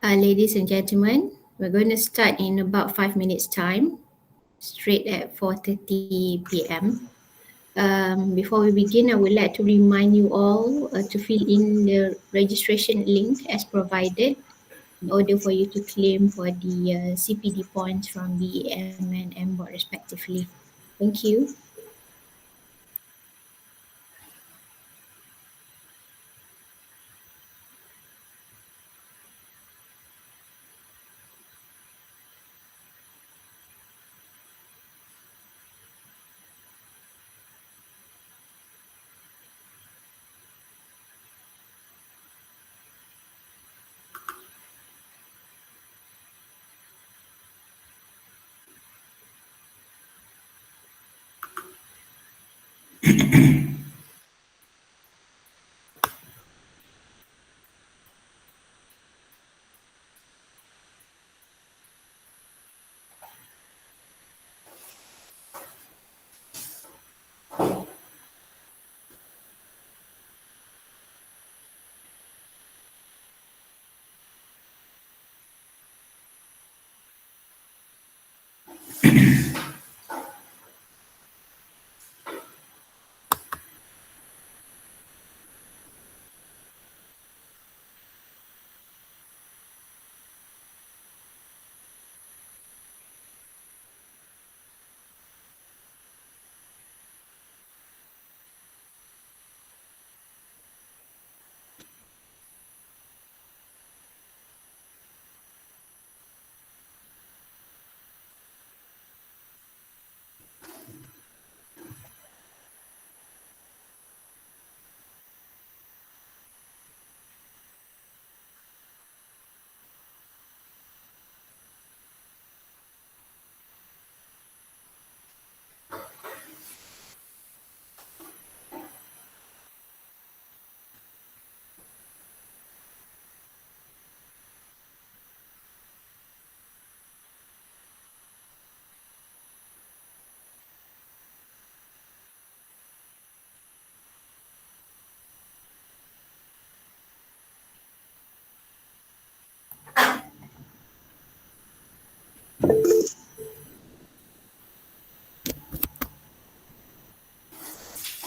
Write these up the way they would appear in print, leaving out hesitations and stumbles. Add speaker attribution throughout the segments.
Speaker 1: Ladies and gentlemen, we're going to start in about 5 minutes time, straight at 4:30 p.m. Before we begin, I would like to remind you all to fill in the registration link as provided in order for you to claim for the CPD points from BEM and MBOT respectively. Thank you.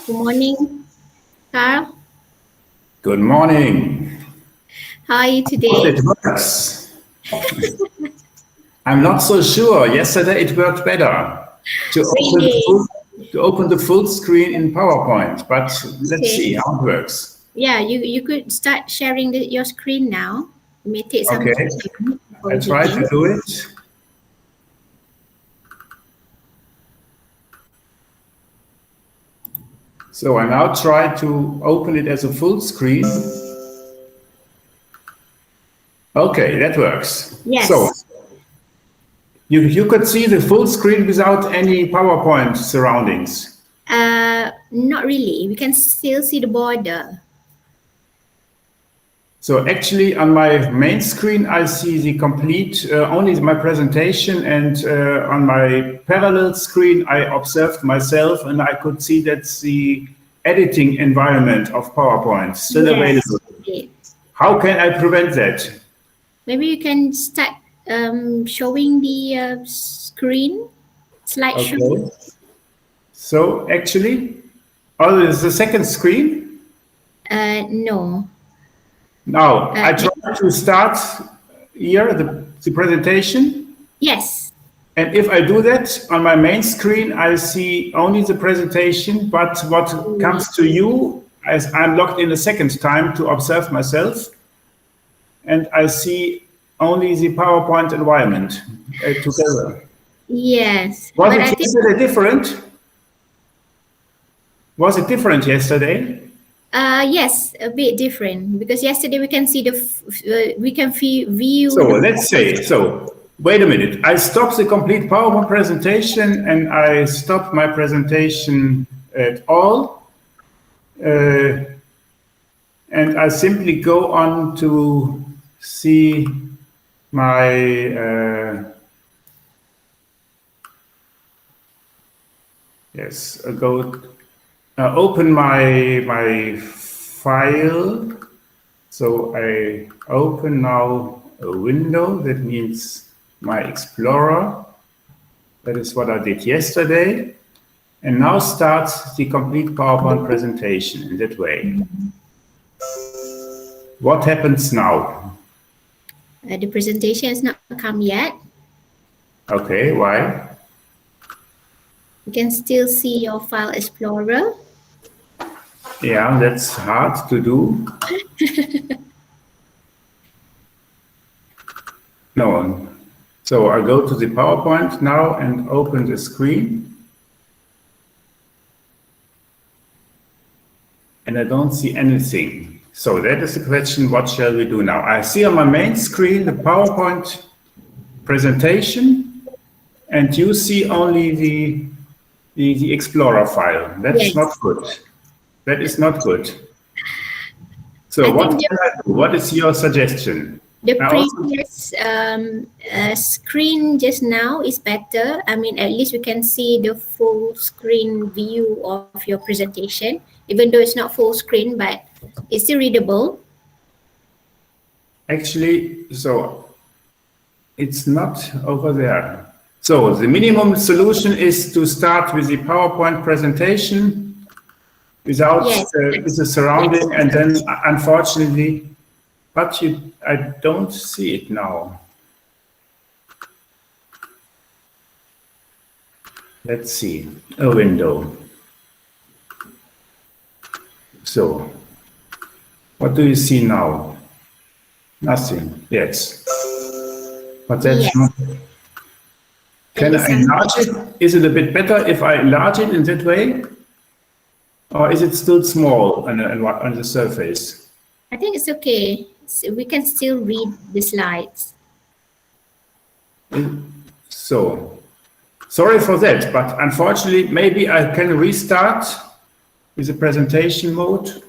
Speaker 1: Good morning, Karl.
Speaker 2: Good morning.
Speaker 1: How are you today?
Speaker 2: It works. I'm not so sure. Yesterday it worked better to open the full screen in PowerPoint, but let's see how it works.
Speaker 1: Yeah, you could start sharing your screen now. It may take some time.
Speaker 2: I try to do it. So I now try to open it as a full screen. Okay, that works.
Speaker 1: Yes.
Speaker 2: So you could see the full screen without any PowerPoint surroundings.
Speaker 1: Not really. We can still see the border.
Speaker 2: So actually on my main screen, I see the complete, only my presentation, and on my parallel screen, I observed myself and I could see that the editing environment of PowerPoint still available. How can I prevent that?
Speaker 1: Maybe you can start showing the screen, slideshow.
Speaker 2: Okay. So actually, there's the second screen?
Speaker 1: No.
Speaker 2: Now, I try to start here, the presentation.
Speaker 1: Yes.
Speaker 2: And if I do that on my main screen, I see only the presentation, but what comes to you as I'm logged in a second time to observe myself, and I see only the PowerPoint environment together.
Speaker 1: Yes.
Speaker 2: Was it yesterday different? Was it different yesterday?
Speaker 1: Yes, a bit different, because yesterday we can see we can view.
Speaker 2: So let's say, wait a minute. I stopped the complete PowerPoint presentation and I stopped my presentation at all. And I simply go on to see my, open my file. So I open now a window. That means my Explorer. That is what I did yesterday. And now starts the complete PowerPoint presentation in that way. What happens now?
Speaker 1: The presentation has not come yet.
Speaker 2: Okay, why?
Speaker 1: You can still see your file explorer.
Speaker 2: Yeah, that's hard to do. No. So I go to the PowerPoint now and open the screen. And I don't see anything. So that is the question, what shall we do now? I see on my main screen the PowerPoint presentation, and you see only the Explorer file. That's not good. That is not good. So what can I do? What is your suggestion?
Speaker 1: The previous screen just now is better. I mean, at least we can see the full screen view of your presentation, even though it's not full screen, but it's still readable.
Speaker 2: Actually, so it's not over there. So the minimum solution is to start with the PowerPoint presentation without with the surrounding, and then unfortunately, but I don't see it now. Let's see, a window. So, what do you see now? Nothing, yes. But that's not... Can I enlarge it? Is it a bit better if I enlarge it in that way? Or is it still small on the surface?
Speaker 1: I think it's okay. So we can still read the slides.
Speaker 2: So, sorry for that, but unfortunately, maybe I can restart with the presentation mode,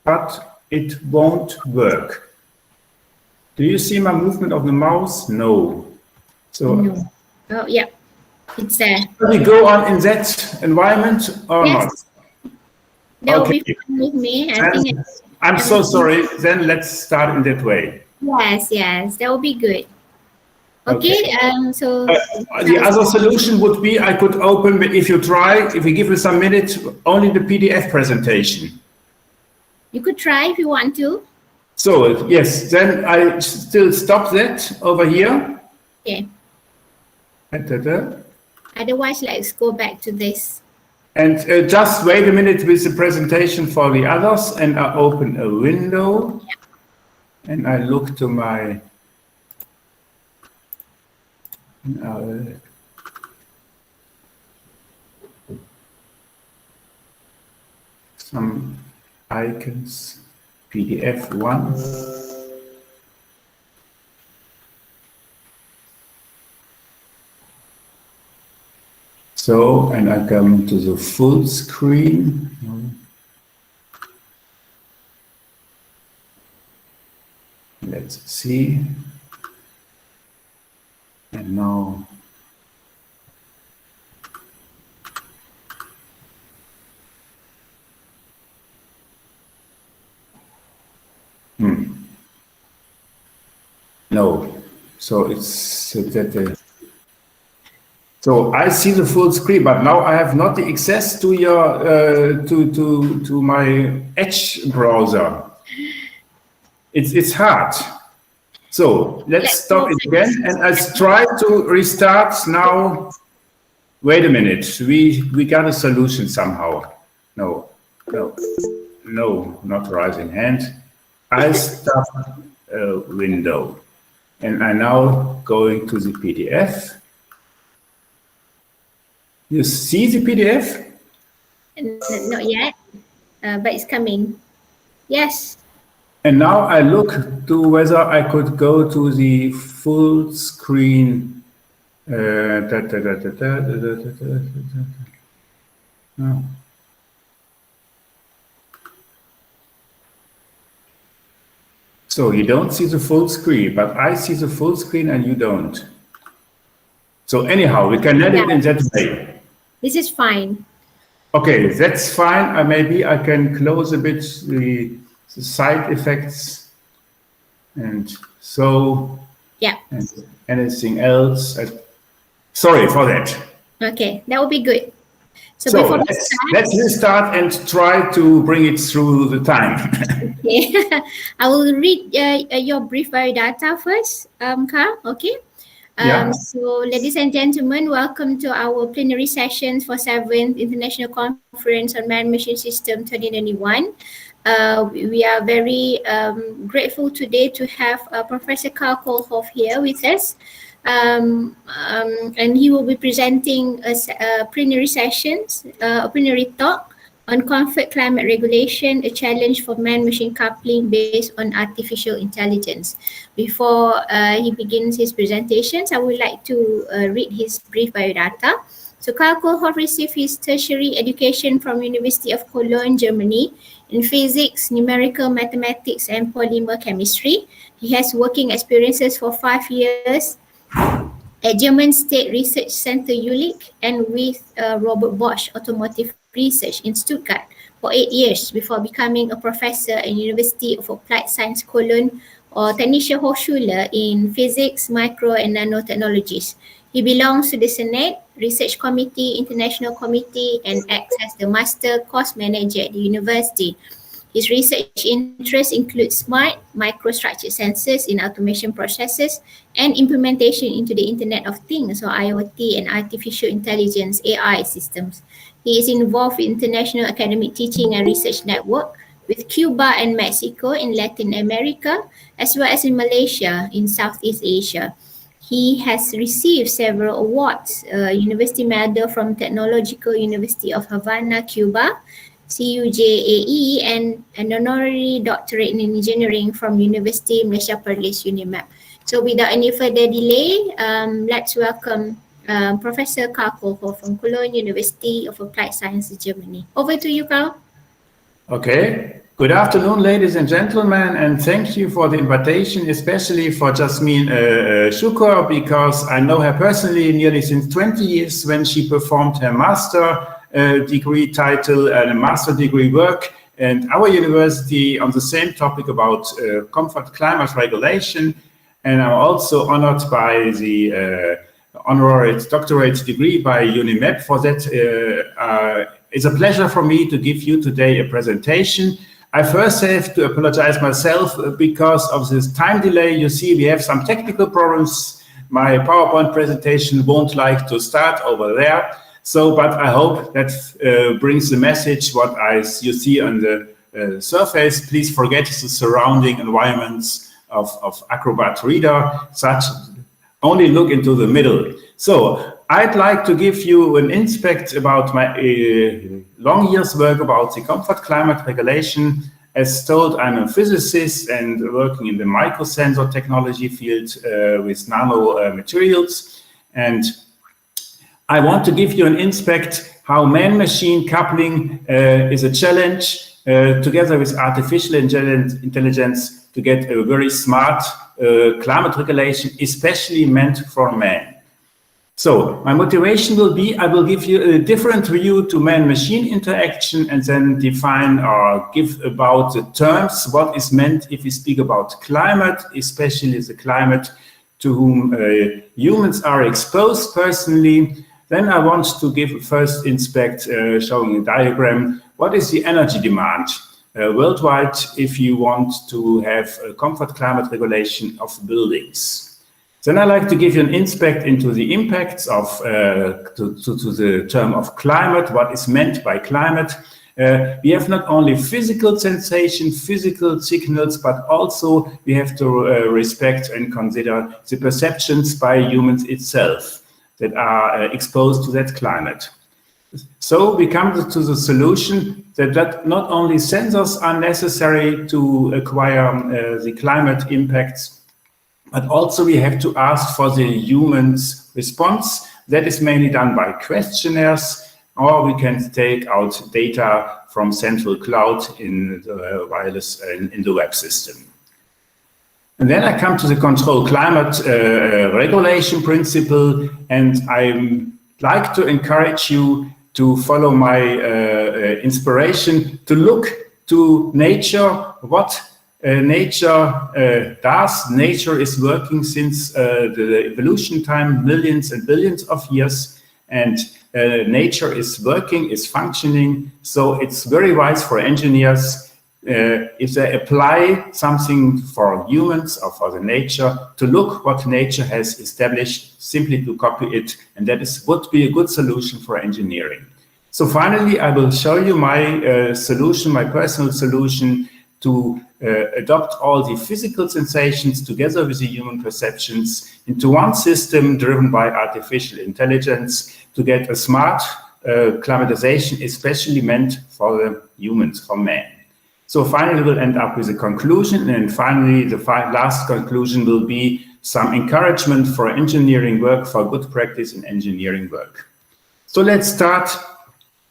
Speaker 2: but it won't work. Do you see my movement of the mouse? No. So,
Speaker 1: no. Oh, yeah, it's there.
Speaker 2: Shall we go on in that environment or not?
Speaker 1: That will be fine with me. I think
Speaker 2: I'm so sorry. Then let's start in that way.
Speaker 1: Yes, that will be good. Okay, so...
Speaker 2: the other solution would be I could open, if we give you some minutes, only the PDF presentation.
Speaker 1: You could try if you want to.
Speaker 2: So, yes, then I still stop that over here.
Speaker 1: Okay. Otherwise, let's go back to this.
Speaker 2: And just wait a minute with the presentation for the others, and I open a window, and I look to my some icons, PDF 1. So, and I come to the full screen. Let's see. And now, no. So it's that. So I see the full screen, but now I have not the access to your to my Edge browser. It's hard. So let's stop it again, and I try to restart now. Wait a minute, we got a solution somehow. No, not rising hand. I stop a window, and I now going to the PDF. You see the PDF?
Speaker 1: Not yet, but it's coming. Yes.
Speaker 2: And now I look to whether I could go to the full screen. No. So you don't see the full screen, but I see the full screen and you don't. So anyhow, we can let it in that way.
Speaker 1: This is fine.
Speaker 2: Okay, that's fine. Maybe I can close a bit the side effects. And so
Speaker 1: Yeah.
Speaker 2: And anything else? Sorry for that.
Speaker 1: Okay, that would be good. So
Speaker 2: So
Speaker 1: before we
Speaker 2: let's restart and try to bring it through the time.
Speaker 1: okay, I will read your brief biodata first, Karl. Okay.
Speaker 2: Yeah.
Speaker 1: So, ladies and gentlemen, welcome to our plenary sessions for 7th International Conference on Man-Machine System 2021. We are very grateful today to have Professor Karl Kohlhof here with us. And he will be presenting a plenary sessions, a plenary talk on comfort climate regulation, a challenge for man-machine coupling based on artificial intelligence. Before he begins his presentations, I would like to read his brief biodata. So Karl Kohlhof received his tertiary education from University of Cologne, Germany, in physics, numerical mathematics, and polymer chemistry. He has working experiences for 5 years at German State Research Center Jülich and with Robert Bosch Automotive Research in Stuttgart for 8 years before becoming a professor at University of Applied Science Cologne or Technische Hochschule in physics, micro and nanotechnologies. He belongs to the Senate, Research Committee, International Committee and acts as the Master Course Manager at the university. His research interests include smart microstructure sensors in automation processes and implementation into the Internet of Things or IoT and artificial intelligence AI systems. He is involved in international academic teaching and research network with Cuba and Mexico in Latin America, as well as in Malaysia in Southeast Asia. He has received several awards, University Medal from Technological University of Havana, Cuba, CUJAE, and an honorary doctorate in engineering from University Malaysia Perlis UNIMAP. So without any further delay, let's welcome Professor Karl Kohlhof from Cologne University of Applied Sciences, Germany. Over to you, Karl.
Speaker 2: Okay. Good afternoon, ladies and gentlemen, and thank you for the invitation, especially for Jasmine Shukor, because I know her personally nearly since 20 years when she performed her master degree title and a master degree work and our university on the same topic about comfort climate regulation. And I'm also honored by the honorary doctorate degree by UNIMAP. For that, it's a pleasure for me to give you today a presentation. I first have to apologize myself because of this time delay. You see, we have some technical problems. My PowerPoint presentation won't like to start over there. So, but I hope that brings the message what you see on the surface. Please forget the surrounding environments of Acrobat Reader, such only look into the middle. So I'd like to give you an inspect about my long years work about the comfort climate regulation. As told, I'm a physicist and working in the microsensor technology field with nano materials. And I want to give you an inspect how man-machine coupling is a challenge together with artificial intelligence to get a very smart climate regulation, especially meant for man. So my motivation will be, I will give you a different view to man-machine interaction and then define or give about the terms, what is meant if we speak about climate, especially the climate to whom humans are exposed personally. Then I want to give a first inspect showing a diagram. What is the energy demand worldwide if you want to have a comfort climate regulation of buildings? Then I like to give you an inspect into the impacts of to the term of climate, what is meant by climate. We have not only physical sensation, physical signals, but also we have to respect and consider the perceptions by humans itself that are exposed to that climate. So we come to the solution that not only sensors are necessary to acquire the climate impacts, but also we have to ask for the human's response. That is mainly done by questionnaires, or we can take out data from central cloud in the wireless in the web system. And then I come to the control climate regulation principle, and I like to encourage you to follow my inspiration to look to nature, what nature does. Nature is working since the evolution time, millions and billions of years, and nature is working, is functioning. So it's very wise for engineers if they apply something for humans or for the nature, to look what nature has established, simply to copy it, and that would be a good solution for engineering. So finally, I will show you my solution, my personal solution to adopt all the physical sensations together with the human perceptions into one system driven by artificial intelligence to get a smart climatization, especially meant for the humans, for man. So finally, we'll end up with a conclusion, and finally, the last conclusion will be some encouragement for engineering work, for good practice in engineering work. So let's start.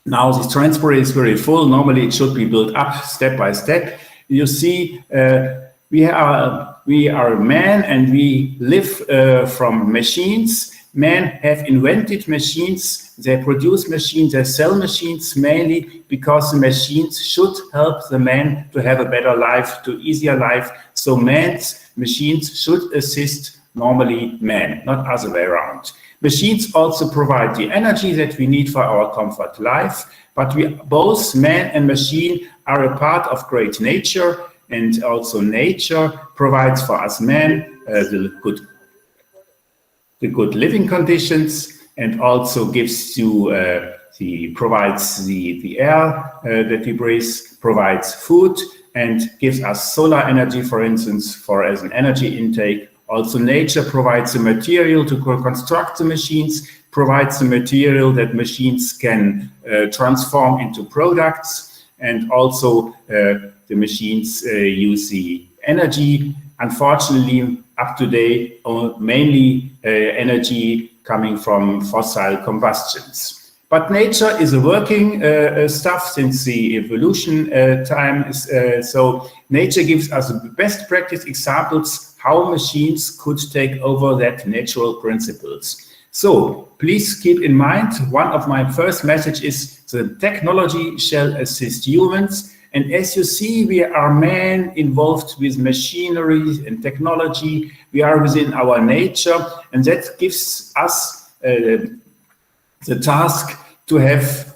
Speaker 2: Now this transfer is very full. Normally it should be built up step by step. You see, we are man and we live from machines. Men have invented machines, they produce machines, they sell machines mainly because the machines should help the man to have a better life, to easier life. So machines should assist normally man, not other way around. Machines also provide the energy that we need for our comfort life, but both man and machine are a part of great nature, and also nature provides for us men the good living conditions, and also gives you provides the air that we breathe, provides food, and gives us solar energy, for instance, as an energy intake. Also, nature provides the material to construct the machines, provides the material that machines can transform into products, and also the machines use the energy. Unfortunately, up to date, mainly energy coming from fossil combustions. But nature is a working stuff since the evolution time. So nature gives us the best practice examples how machines could take over that natural principles. So please keep in mind, one of my first message is the technology shall assist humans. And as you see, we are men involved with machinery and technology. We are within our nature, and that gives us the task to have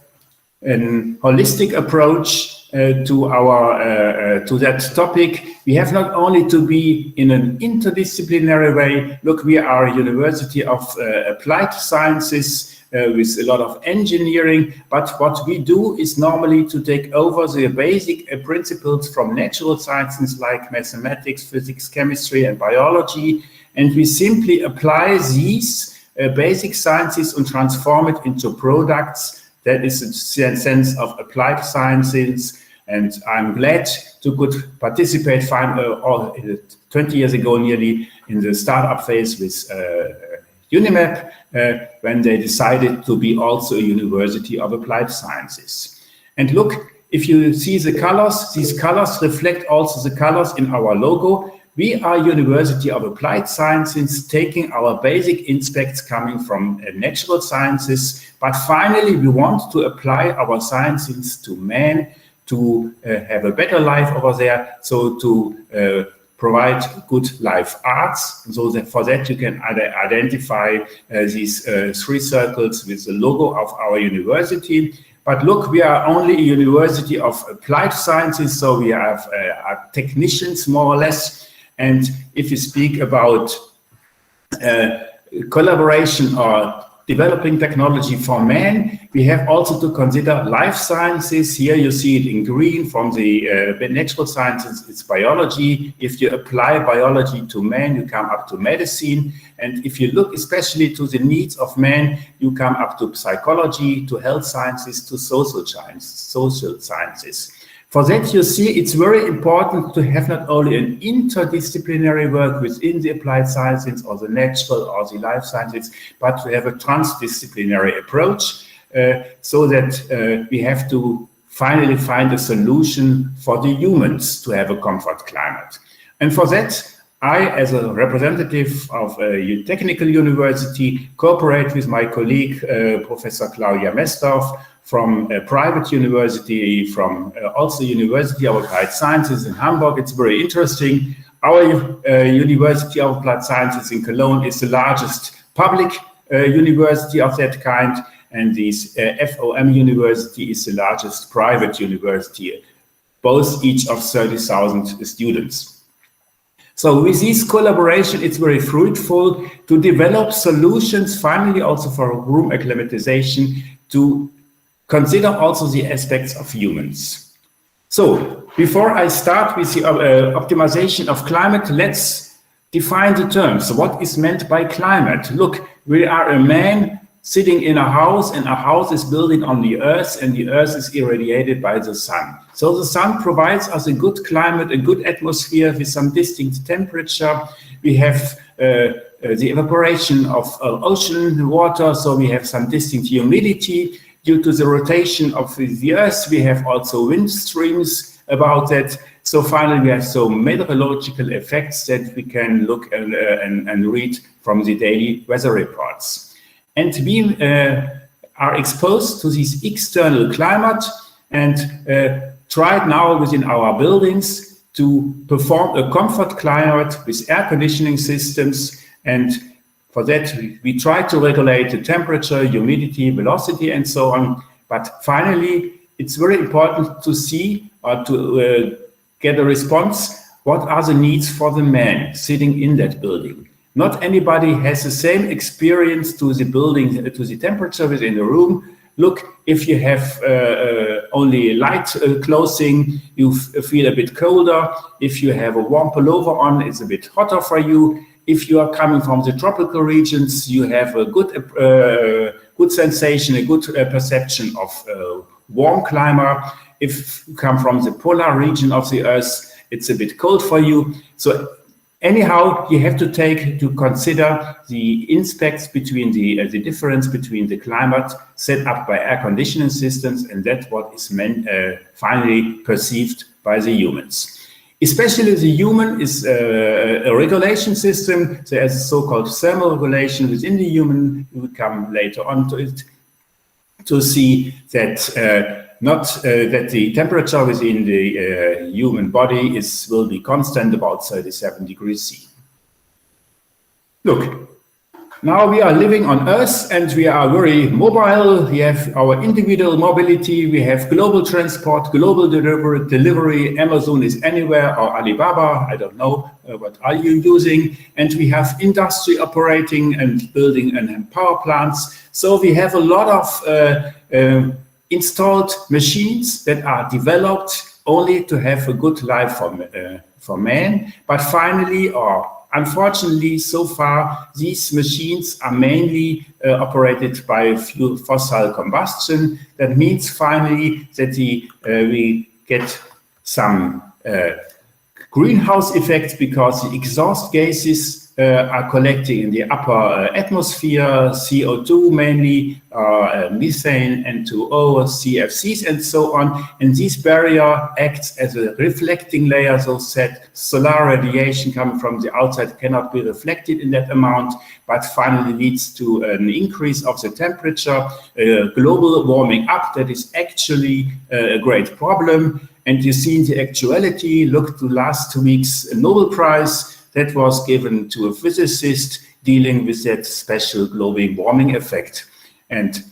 Speaker 2: a holistic approach to that topic. We have not only to be in an interdisciplinary way. Look, we are a university of applied sciences, with a lot of engineering, but what we do is normally to take over the basic principles from natural sciences like mathematics, physics, chemistry, and biology, and we simply apply these basic sciences and transform it into products. That is the sense of applied sciences, and I'm glad to could participate 20 years ago nearly in the startup phase with UNIMAP, when they decided to be also a University of Applied Sciences. And look, if you see the colors, these colors reflect also the colors in our logo. We are University of Applied Sciences, taking our basic aspects coming from natural sciences, but finally we want to apply our sciences to man, to have a better life over there, so to provide good life arts. So that for that you can identify these three circles with the logo of our university. But look, we are only a university of applied sciences, so we have technicians more or less. And if you speak about collaboration or developing technology for man, we have also to consider life sciences. Here you see it in green from the natural sciences, it's biology. If you apply biology to man, you come up to medicine. And if you look especially to the needs of man, you come up to psychology, to health sciences, to social sciences. For that, you see, it's very important to have not only an interdisciplinary work within the applied sciences or the natural or the life sciences, but to have a transdisciplinary approach so that we have to finally find a solution for the humans to have a comfort climate. And for that, I, as a representative of a technical university, cooperate with my colleague, Professor Claudia Mestorf, from a private university, from also University of Applied Sciences in Hamburg. It's very interesting. Our University of Applied Sciences in Cologne is the largest public university of that kind, and this FOM University is the largest private university, both each of 30,000 students. So with this collaboration, it's very fruitful to develop solutions, finally also for room acclimatization, to consider also the aspects of humans. So before I start with the optimization of climate, let's define the terms. So what is meant by climate? Look, we are a man sitting in a house, and a house is building on the earth, and the earth is irradiated by the sun. So the sun provides us a good climate, a good atmosphere with some distinct temperature. We have the evaporation of ocean water, so we have some distinct humidity. Due to the rotation of the earth, we have also wind streams about that. So finally, we have some meteorological effects that we can look and read from the daily weather reports. And we are exposed to this external climate and tried now within our buildings to perform a comfort climate with air conditioning systems. And for that, we try to regulate the temperature, humidity, velocity, and so on. But finally, it's very important to see or to get a response. What are the needs for the man sitting in that building? Not anybody has the same experience to the building, to the temperature within the room. Look, if you have only light clothing, you feel a bit colder. If you have a warm pullover on, it's a bit hotter for you. If you are coming from the tropical regions, you have a good sensation, a good perception of warm climate. If you come from the polar region of the Earth, it's a bit cold for you. So anyhow, you have to consider the inspects between the difference between the climate set up by air conditioning systems and that what is finally perceived by the humans. Especially the human is a regulation system. There's a so-called thermal regulation within the human. We will come later on to it to see that that the temperature within the human body will be constant, about 37 degrees C. Look, now we are living on Earth and we are very mobile. We have our individual mobility. We have global transport, global delivery. Amazon is anywhere, or Alibaba, I don't know, what are you using? And we have industry operating and building and power plants. So we have a lot of installed machines that are developed only to have a good life for man. But finally, or unfortunately, so far, these machines are mainly operated by fossil combustion. That means finally that we get some greenhouse effects because the exhaust gases are collecting in the upper atmosphere, CO2 mainly, methane, N2O, CFCs, and so on. And this barrier acts as a reflecting layer, so that solar radiation coming from the outside cannot be reflected in that amount, but finally leads to an increase of the temperature, global warming up. That is actually a great problem. And you see in the actuality, look to last week's Nobel Prize that was given to a physicist dealing with that special global warming effect. And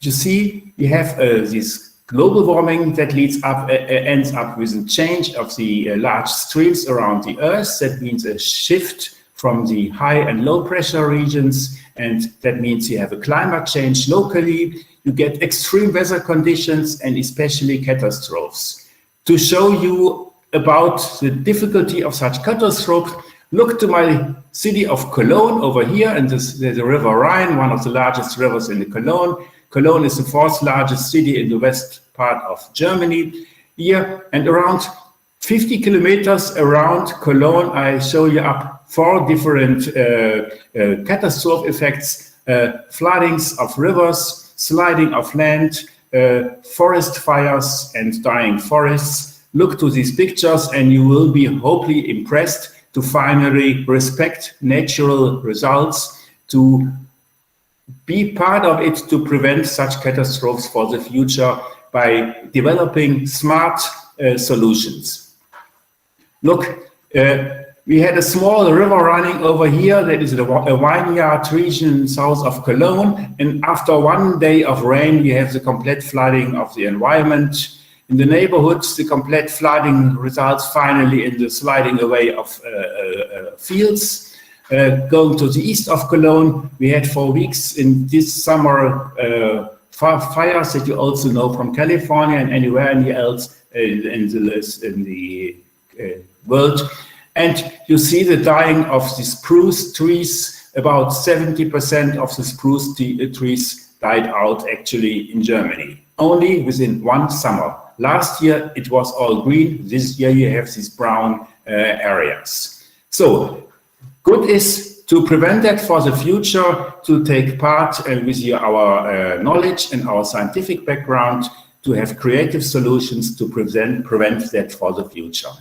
Speaker 2: you see, you have this global warming that ends up with a change of the large streams around the Earth. That means a shift from the high and low pressure regions. And that means you have a climate change locally. You get extreme weather conditions and especially catastrophes. To show you about the difficulty of such catastrophes, look to my city of Cologne over here, and there's the River Rhine, one of the largest rivers in the Cologne. Cologne is the fourth largest city in the west part of Germany here, and around 50 kilometers around Cologne, I show you up 4 different catastrophe effects, floodings of rivers, sliding of land, forest fires and dying forests. Look to these pictures and you will be hopefully impressed to finally respect natural results, to be part of it to prevent such catastrophes for the future by developing smart solutions. Look, we had a small river running over here that is a vineyard region south of Cologne, and after one day of rain we have the complete flooding of the environment. In the neighborhoods, the complete flooding results finally in the sliding away of fields. Going to the east of Cologne, we had 4 weeks in this summer fires that you also know from California and anywhere else in the world. And you see the dying of the spruce trees. About 70% of the spruce trees died out actually in Germany, only within one summer. Last year it was all green. This year you have these brown areas. So good is to prevent that for the future, to take part with our knowledge and our scientific background, to have creative solutions to prevent that for the future.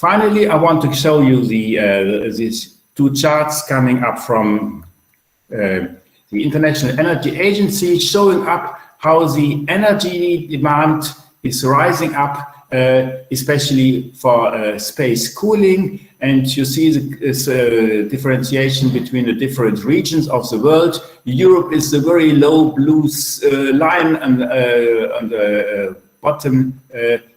Speaker 2: Finally, I want to show you these 2 charts coming up from the International Energy Agency, showing up how the energy demand is rising up, especially for space cooling. And you see this differentiation between the different regions of the world. Europe is the very low blue line on the bottom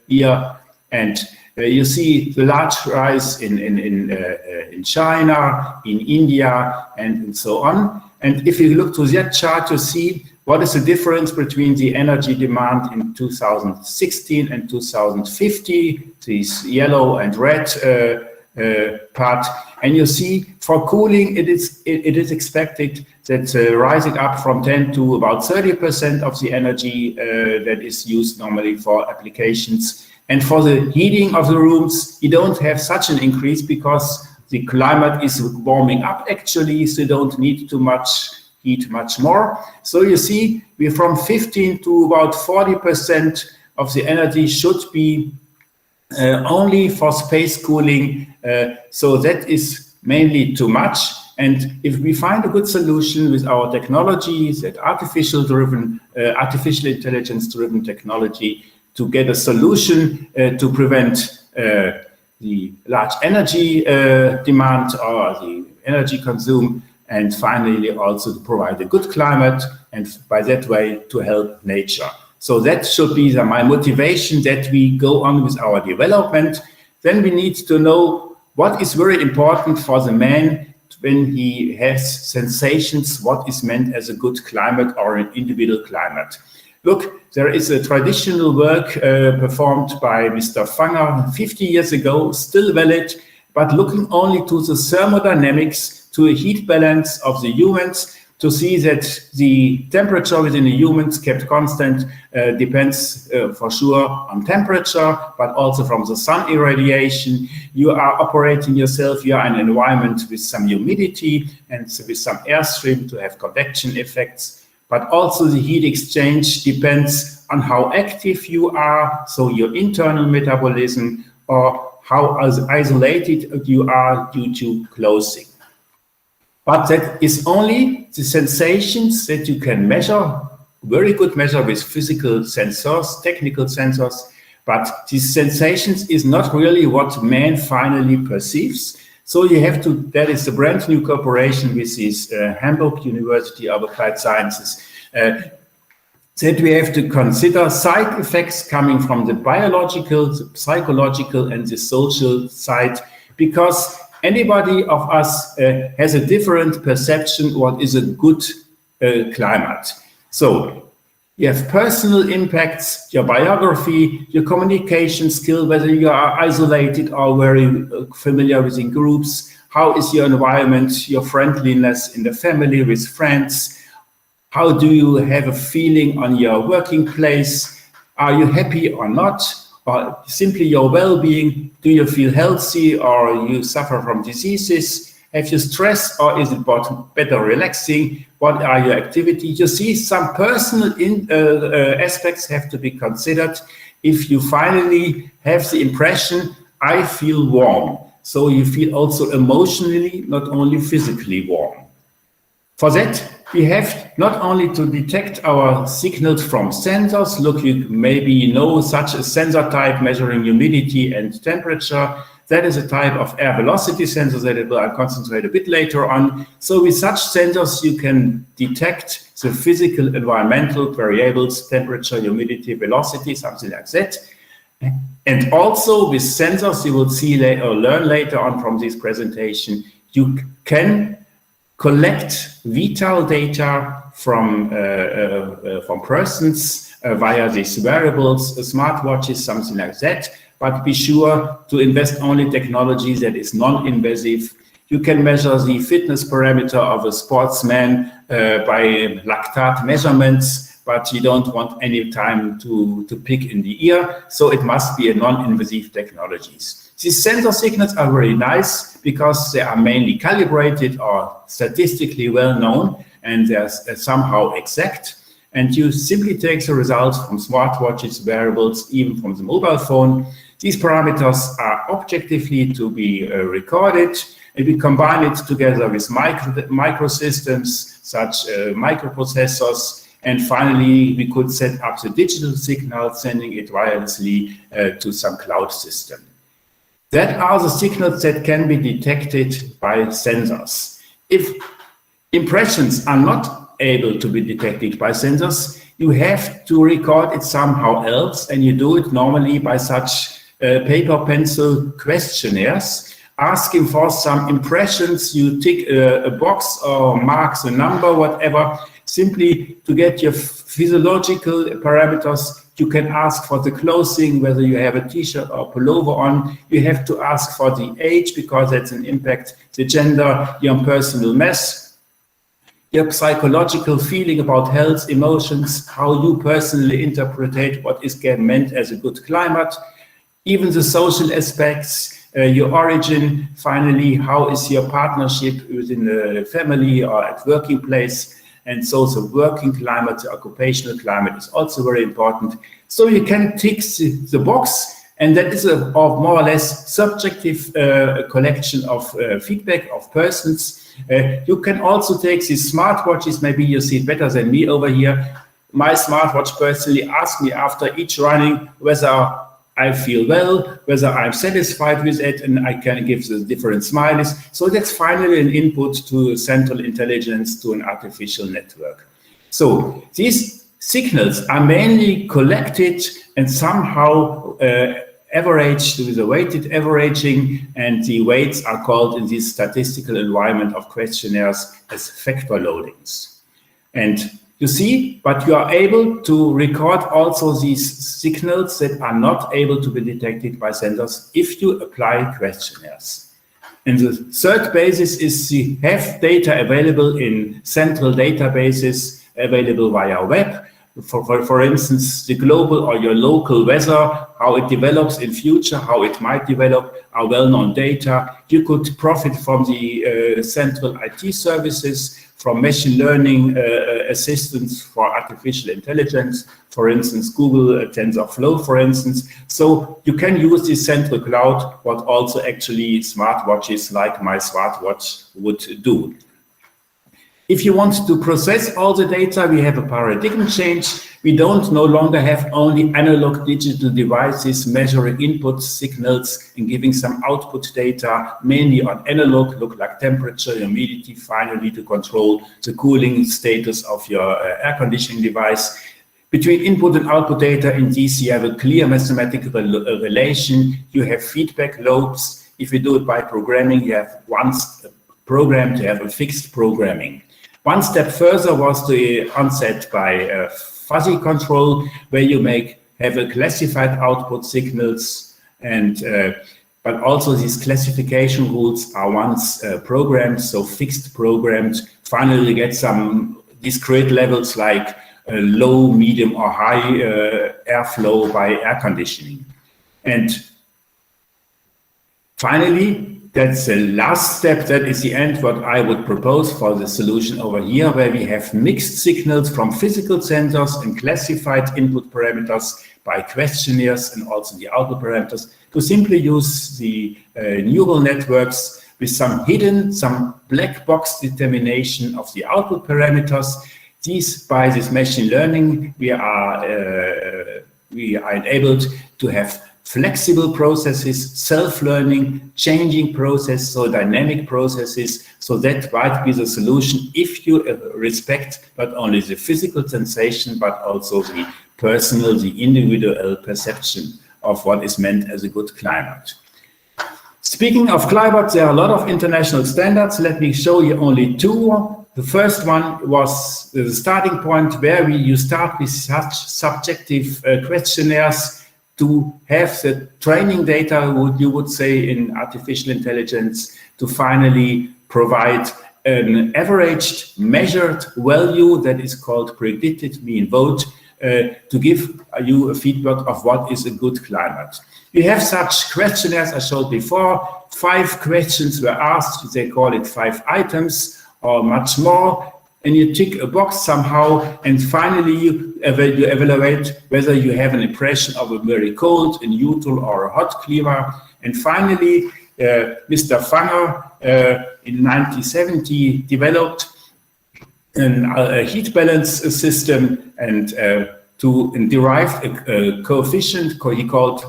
Speaker 2: here, and you see the large rise in China, in India, and so on. And if you look to that chart, you see what is the difference between the energy demand in 2016 and 2050, this yellow and red part. And you see for cooling, it is expected that rising up from 10 to about 30% of the energy that is used normally for applications. And for the heating of the rooms, you don't have such an increase because the climate is warming up actually, so you don't need too much heat much more. So you see, we're from 15 to about 40% of the energy should be only for space cooling. So that is mainly too much. And if we find a good solution with our technologies, that artificial intelligence-driven technology, to get a solution to prevent the large energy demand or the energy consume, and finally also to provide a good climate, and by that way to help nature. So that should be my motivation, that we go on with our development. Then we need to know what is very important for the man when he has sensations, what is meant as a good climate or an individual climate. Look, there is a traditional work performed by Mr. Fanger 50 years ago, still valid, but looking only to the thermodynamics, to a heat balance of the humans, to see that the temperature within the humans kept constant depends for sure on temperature, but also from the sun irradiation. You are operating yourself, you are in an environment with some humidity and with some airstream to have convection effects. But also the heat exchange depends on how active you are, so your internal metabolism, or how isolated you are due to clothing. But that is only the sensations that you can measure, very good measure with physical sensors, technical sensors, but these sensations is not really what man finally perceives. So you have to, that is a brand new cooperation with this Hamburg University of Applied Sciences, that we have to consider side effects coming from the biological, the psychological, and the social side, because anybody of us has a different perception what is a good climate. So you have personal impacts, your biography, your communication skill, whether you are isolated or very familiar with in groups, how is your environment, your friendliness in the family with friends, how do you have a feeling on your working place, are you happy or not, or simply your well-being, do you feel healthy or you suffer from diseases, have you stress or is it better relaxing, what are your activities? You see, some personal aspects have to be considered if you finally have the impression, I feel warm. So you feel also emotionally, not only physically warm. For that, we have not only to detect our signals from sensors. Look, you maybe know such a sensor type measuring humidity and temperature. That is a type of air velocity sensor that I'll concentrate a bit later on. So with such sensors, you can detect the physical environmental variables, temperature, humidity, velocity, something like that. And also with sensors, you will see or learn later on from this presentation, you can collect vital data from persons via these wearables, smartwatches, something like that. But be sure to invest only technology that is non-invasive. You can measure the fitness parameter of a sportsman by lactate measurements, but you don't want any time to pick in the ear. So it must be a non-invasive technologies. These sensor signals are very nice because they are mainly calibrated or statistically well known, and they're somehow exact. And you simply take the results from smartwatches, wearables, even from the mobile phone. These parameters are objectively to be recorded, and we combine it together with microsystems, such microprocessors, and finally we could set up the digital signal, sending it wirelessly to some cloud system. That are the signals that can be detected by sensors. If impressions are not able to be detected by sensors, you have to record it somehow else, and you do it normally by such paper pencil questionnaires, asking for some impressions. You tick a box or marks a number, whatever, simply to get your physiological parameters. You can ask for the clothing, whether you have a t-shirt or pullover on. You have to ask for the age, because that's an impact, the gender, your personal mass, your psychological feeling about health, emotions, how you personally interpret what is meant as a good climate, even the social aspects, your origin, finally, how is your partnership within the family or at working place. And so the working climate, the occupational climate is also very important. So you can tick the box, and that is a more or less subjective collection of feedback of persons. You can also take these smartwatches, maybe you see it better than me over here. My smartwatch personally asks me after each running whether I feel well, whether I'm satisfied with it, and I can give the different smileys. So that's finally an input to central intelligence, to an artificial network. So these signals are mainly collected and somehow averaged with a weighted averaging, and the weights are called in this statistical environment of questionnaires as factor loadings. And you see, but you are able to record also these signals that are not able to be detected by sensors if you apply questionnaires. And the third basis is to have data available in central databases available via web. For instance, the global or your local weather, how it develops in future, how it might develop, are well-known data. You could profit from the central IT services, from machine learning assistance for artificial intelligence, for instance, Google TensorFlow, for instance. So you can use this central cloud, what also actually smartwatches like my smartwatch would do. If you want to process all the data, we have a paradigm change. We don't no longer have only analog digital devices measuring input signals and giving some output data, mainly on analog, look like temperature, humidity, finally to control the cooling status of your air conditioning device. Between input and output data in DC, you have a clear mathematical relation. You have feedback loops. If you do it by programming, you have once programmed, you have a fixed programming. One step further was the onset by fuzzy control, where you have a classified output signals, and but also these classification rules are once programmed, so fixed programmed. Finally, you get some discrete levels like low, medium, or high airflow by air conditioning. And finally, that's the last step. That is the end, what I would propose for the solution over here, where we have mixed signals from physical sensors and classified input parameters by questionnaires and also the output parameters to simply use the neural networks with some hidden, some black box determination of the output parameters. By this machine learning, we are enabled to have flexible processes, self-learning, changing process, so dynamic processes. So that might be the solution if you respect not only the physical sensation, but also the personal, the individual perception of what is meant as a good climate. Speaking of climate, there are a lot of international standards. Let me show you only two. The first one was the starting point where you start with such subjective questionnaires to have the training data, you would say in artificial intelligence, to finally provide an averaged measured value that is called predicted mean vote to give you a feedback of what is a good climate. We have such questionnaires I showed before. 5 questions were asked. They call it 5 items or much more. And you tick a box somehow, and finally you evaluate whether you have an impression of a very cold, a neutral, or a hot climate. And finally, Mr. Fanger in 1970 developed a heat balance system and derived a coefficient he called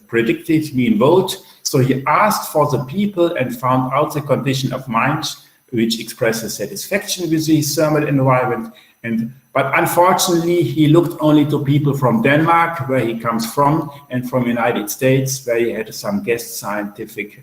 Speaker 2: predicted mean vote. So he asked for the people and found out the condition of mind which expresses satisfaction with the thermal environment. But unfortunately, he looked only to people from Denmark, where he comes from, and from United States, where he had some guest scientific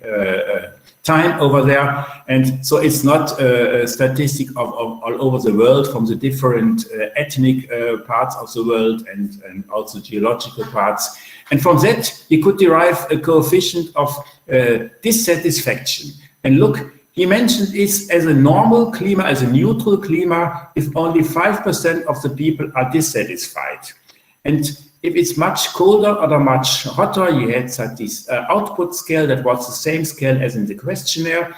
Speaker 2: time over there. And so it's not a statistic of all over the world from the different ethnic parts of the world and also geological parts. And from that, he could derive a coefficient of dissatisfaction. And look, he mentioned it as a normal climate, as a neutral climate, if only 5% of the people are dissatisfied. And if it's much colder or much hotter, you had this output scale that was the same scale as in the questionnaire.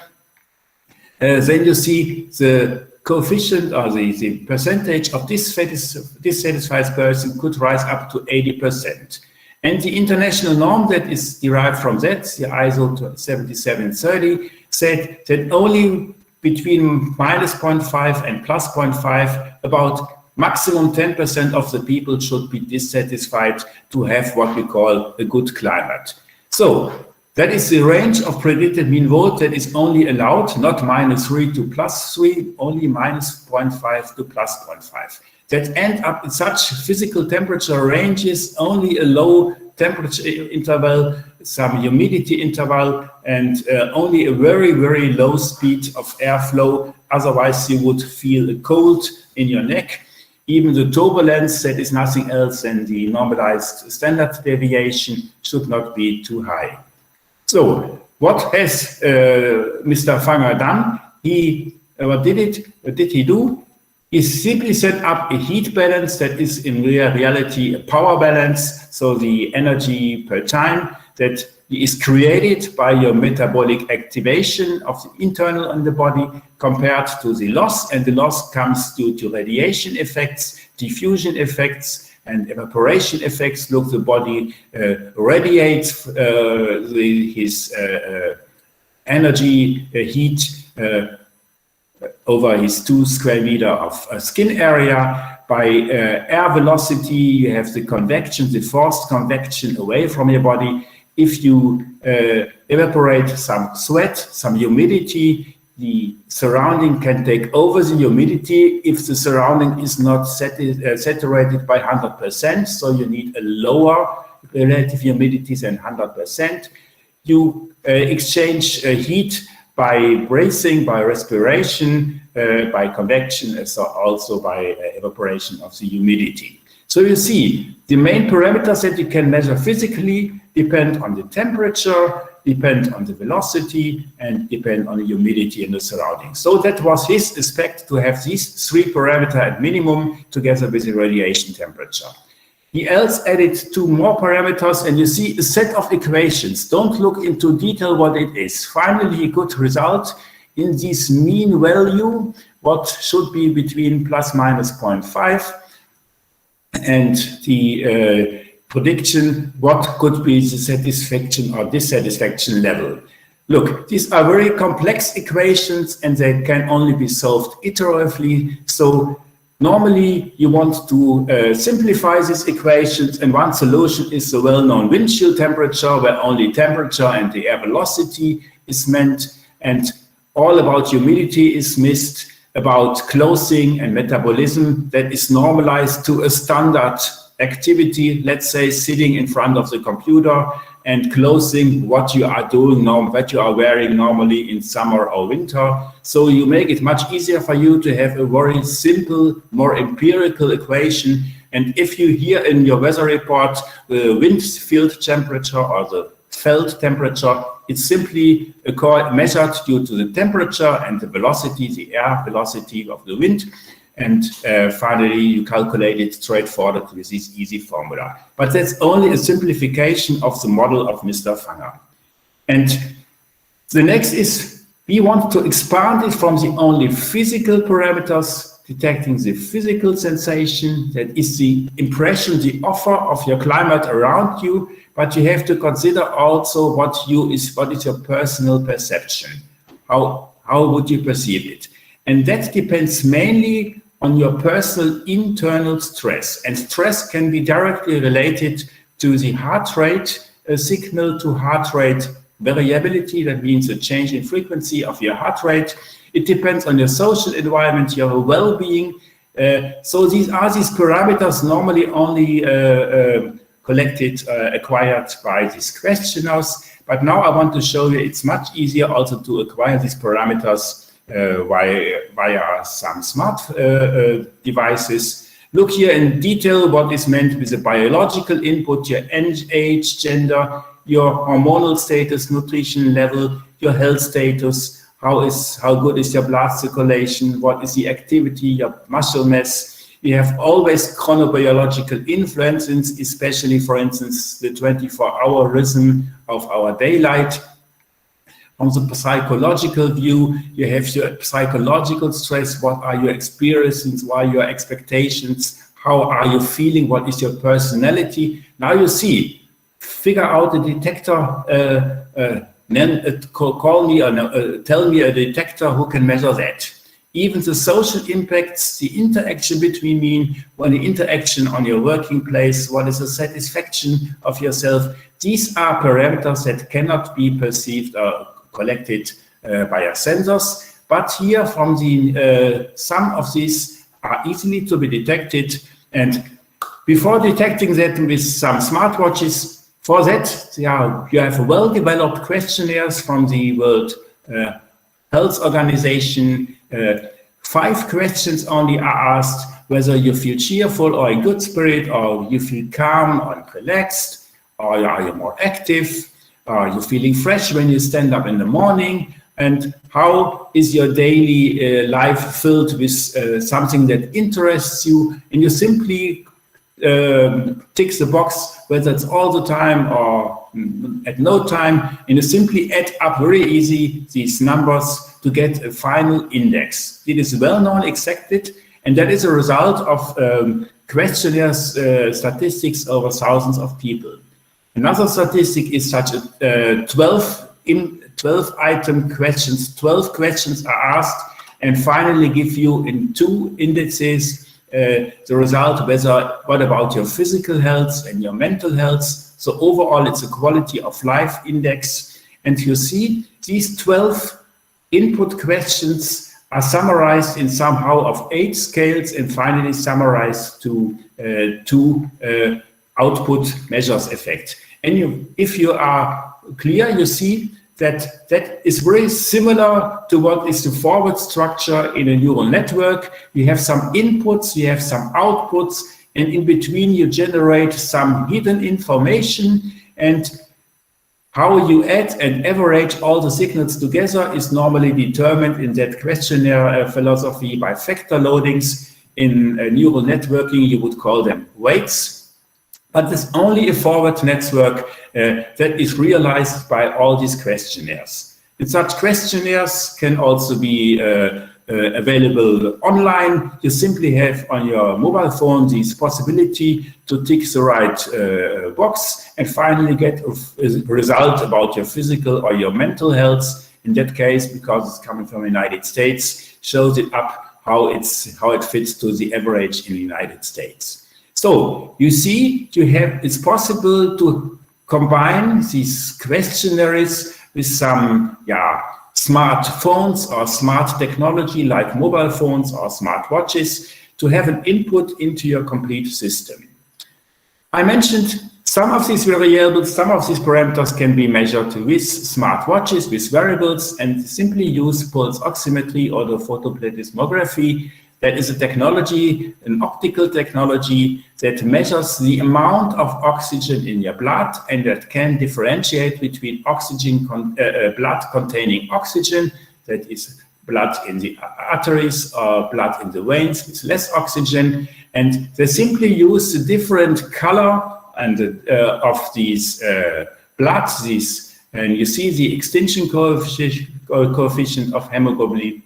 Speaker 2: Then you see the coefficient or the percentage of dissatisfied person could rise up to 80%. And the international norm that is derived from that, the ISO 7730, said that only between minus 0.5 and plus 0.5, about maximum 10% of the people should be dissatisfied to have what we call a good climate. So that is the range of predicted mean vote that is only allowed, not -3 to +3, only -0.5 to +0.5. That end up in such physical temperature ranges, only a low temperature interval, some humidity interval, and only a very, very low speed of airflow. Otherwise, you would feel a cold in your neck. Even the turbulence, that is nothing else than the normalized standard deviation, should not be too high. So, what has Mr. Fanger done? What did he do? He simply set up a heat balance that is in reality a power balance, so the energy per time that is created by your metabolic activation of the internal in the body compared to the loss, and the loss comes due to radiation effects, diffusion effects, and evaporation effects. Look, the body radiates his energy, heat, over his 2 square meter of skin area. By air velocity, you have the convection, the forced convection away from your body. If you evaporate some sweat, some humidity, the surrounding can take over the humidity if the surrounding is not saturated by 100%. So you need a lower relative humidity than 100%. You exchange heat by bracing, by respiration, by convection, so also by evaporation of the humidity. So you see, the main parameters that you can measure physically depend on the temperature, depend on the velocity, and depend on the humidity in the surroundings. So that was his aspect, to have these 3 parameters at minimum together with the radiation temperature. He else added 2 more parameters, and you see a set of equations. Don't look into detail what it is. Finally, he could result in this mean value, what should be between plus minus 0.5, and the prediction what could be the satisfaction or dissatisfaction level. look, these are very complex equations and they can only be solved iteratively. So normally you want to simplify these equations, and one solution is the well-known wind chill temperature, where only temperature and the air velocity is meant, and all about humidity is missed, about closing and metabolism that is normalized to a standard activity, let's say sitting in front of the computer and closing what you are doing, what you are wearing normally in summer or winter. So you make it much easier for you to have a very simple, more empirical equation. And if you hear in your weather report the wind field temperature or the felt temperature, it's simply measured due to the temperature and the velocity, the air velocity of the wind. And finally, you calculate it straightforward with this easy formula. But that's only a simplification of the model of Mr. Fanger. And the next is, we want to expand it from the only physical parameters, detecting the physical sensation, that is the impression, the offer of your climate around you, but you have to consider also what is your personal perception. How would you perceive it? And that depends mainly on your personal internal stress. And stress can be directly related to the heart rate signal to heart rate variability. That means a change in frequency of your heart rate. It depends on your social environment, your well-being. So these parameters normally only acquired by these questionnaires. But now I want to show you it's much easier also to acquire these parameters via some smart devices. Look here in detail what is meant with a biological input, your age, gender, your hormonal status, nutrition level, your health status, how good is your blood circulation, what is the activity, your muscle mass. We have always chronobiological influences, especially, for instance, the 24-hour rhythm of our daylight. From the psychological view, you have your psychological stress. What are your experiences? What are your expectations? How are you feeling? What is your personality? Now you see, figure out the detector, tell me a detector who can measure that. Even the social impacts, the interaction between the interaction on your working place, what is the satisfaction of yourself? These are parameters that cannot be perceived or collected by our sensors, but here from the some of these are easily to be detected. And before detecting that with some smartwatches, for that you have well-developed questionnaires from the World Health Organization. 5 questions only are asked: whether you feel cheerful or in good spirit, or you feel calm or relaxed, or are you more active? Are you feeling fresh when you stand up in the morning? And how is your daily life filled with something that interests you? And you simply tick the box, whether it's all the time or at no time, and you simply add up very easy these numbers to get a final index. It is well known, accepted, and that is a result of questionnaires, statistics over thousands of people. Another statistic is such a 12 item questions. 12 questions are asked and finally give you in 2 indices the result, what about your physical health and your mental health. So overall, it's a quality of life index. And you see these 12 input questions are summarized in somehow of 8 scales and finally summarized to 2 output measures effect. And if you are clear, you see that is very similar to what is the forward structure in a neural network. You have some inputs, you have some outputs, and in between you generate some hidden information. And how you add and average all the signals together is normally determined in that questionnaire philosophy by factor loadings. In neural networking, you would call them weights. But there's only a forward network that is realized by all these questionnaires. And such questionnaires can also be available online. You simply have on your mobile phone this possibility to tick the right box and finally get a result about your physical or your mental health. In that case, because it's coming from the United States, shows it up how it fits to the average in the United States. So you see, it's possible to combine these questionnaires with some smartphones or smart technology like mobile phones or smart watches to have an input into your complete system. I mentioned some of these variables, some of these parameters can be measured with smart watches, with wearables, and simply use pulse oximetry or the photoplethysmography. That is a technology, an optical technology that measures the amount of oxygen in your blood and that can differentiate between blood containing oxygen, that is blood in the arteries or blood in the veins with less oxygen. And they simply use the different color and of these bloods, and you see the extinction coefficient of hemoglobin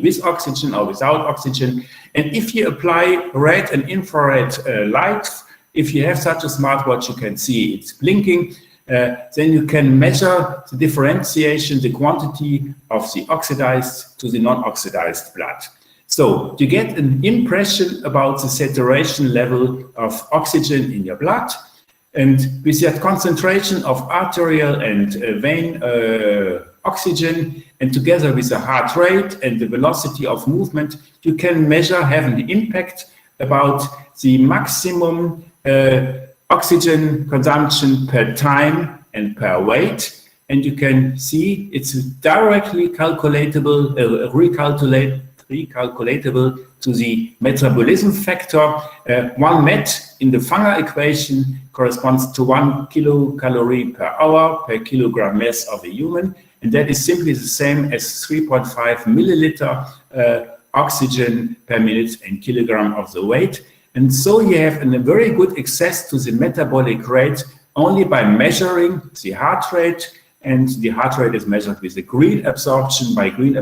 Speaker 2: with oxygen or without oxygen. And if you apply red and infrared light, if you have such a smartwatch, you can see it's blinking. Then you can measure the differentiation, the quantity of the oxidized to the non-oxidized blood. So you get an impression about the saturation level of oxygen in your blood. And with that concentration of arterial and vein oxygen, and together with the heart rate and the velocity of movement, you can have an impact about the maximum oxygen consumption per time and per weight. And you can see it's directly calculatable, recalculatable to the metabolism factor. 1 MET in the Fanger equation corresponds to 1 kilocalorie per hour per kilogram mass of a human. And that is simply the same as 3.5 milliliter oxygen per minute and kilogram of the weight. And so you have a very good access to the metabolic rate only by measuring the heart rate. And the heart rate is measured with the green absorption, by green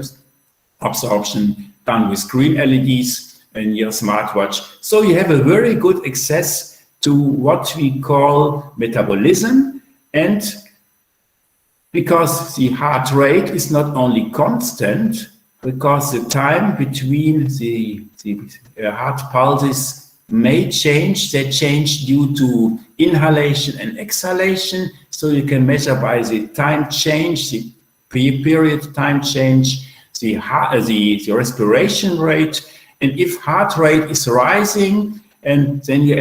Speaker 2: absorption done with green LEDs in your smartwatch. So you have a very good access to what we call metabolism. And because the heart rate is not only constant, because the time between the heart pulses may change. They change due to inhalation and exhalation. So you can measure by the time change, the period time change, the respiration rate. And if heart rate is rising, and then you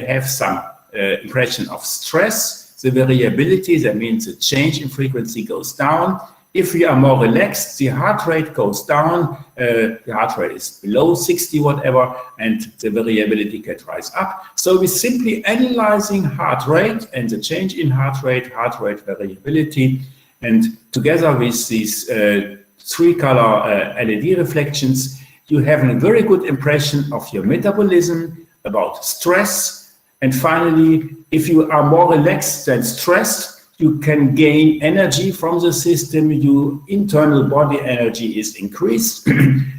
Speaker 2: have some impression of stress, the variability, that means the change in frequency goes down. If you are more relaxed, the heart rate goes down, the heart rate is below 60, whatever, and the variability can rise up. So we're simply analyzing heart rate and the change in heart rate variability, and together with these 3-color LED reflections, you have a very good impression of your metabolism, about stress, and finally, if you are more relaxed than stressed, you can gain energy from the system, your internal body energy is increased.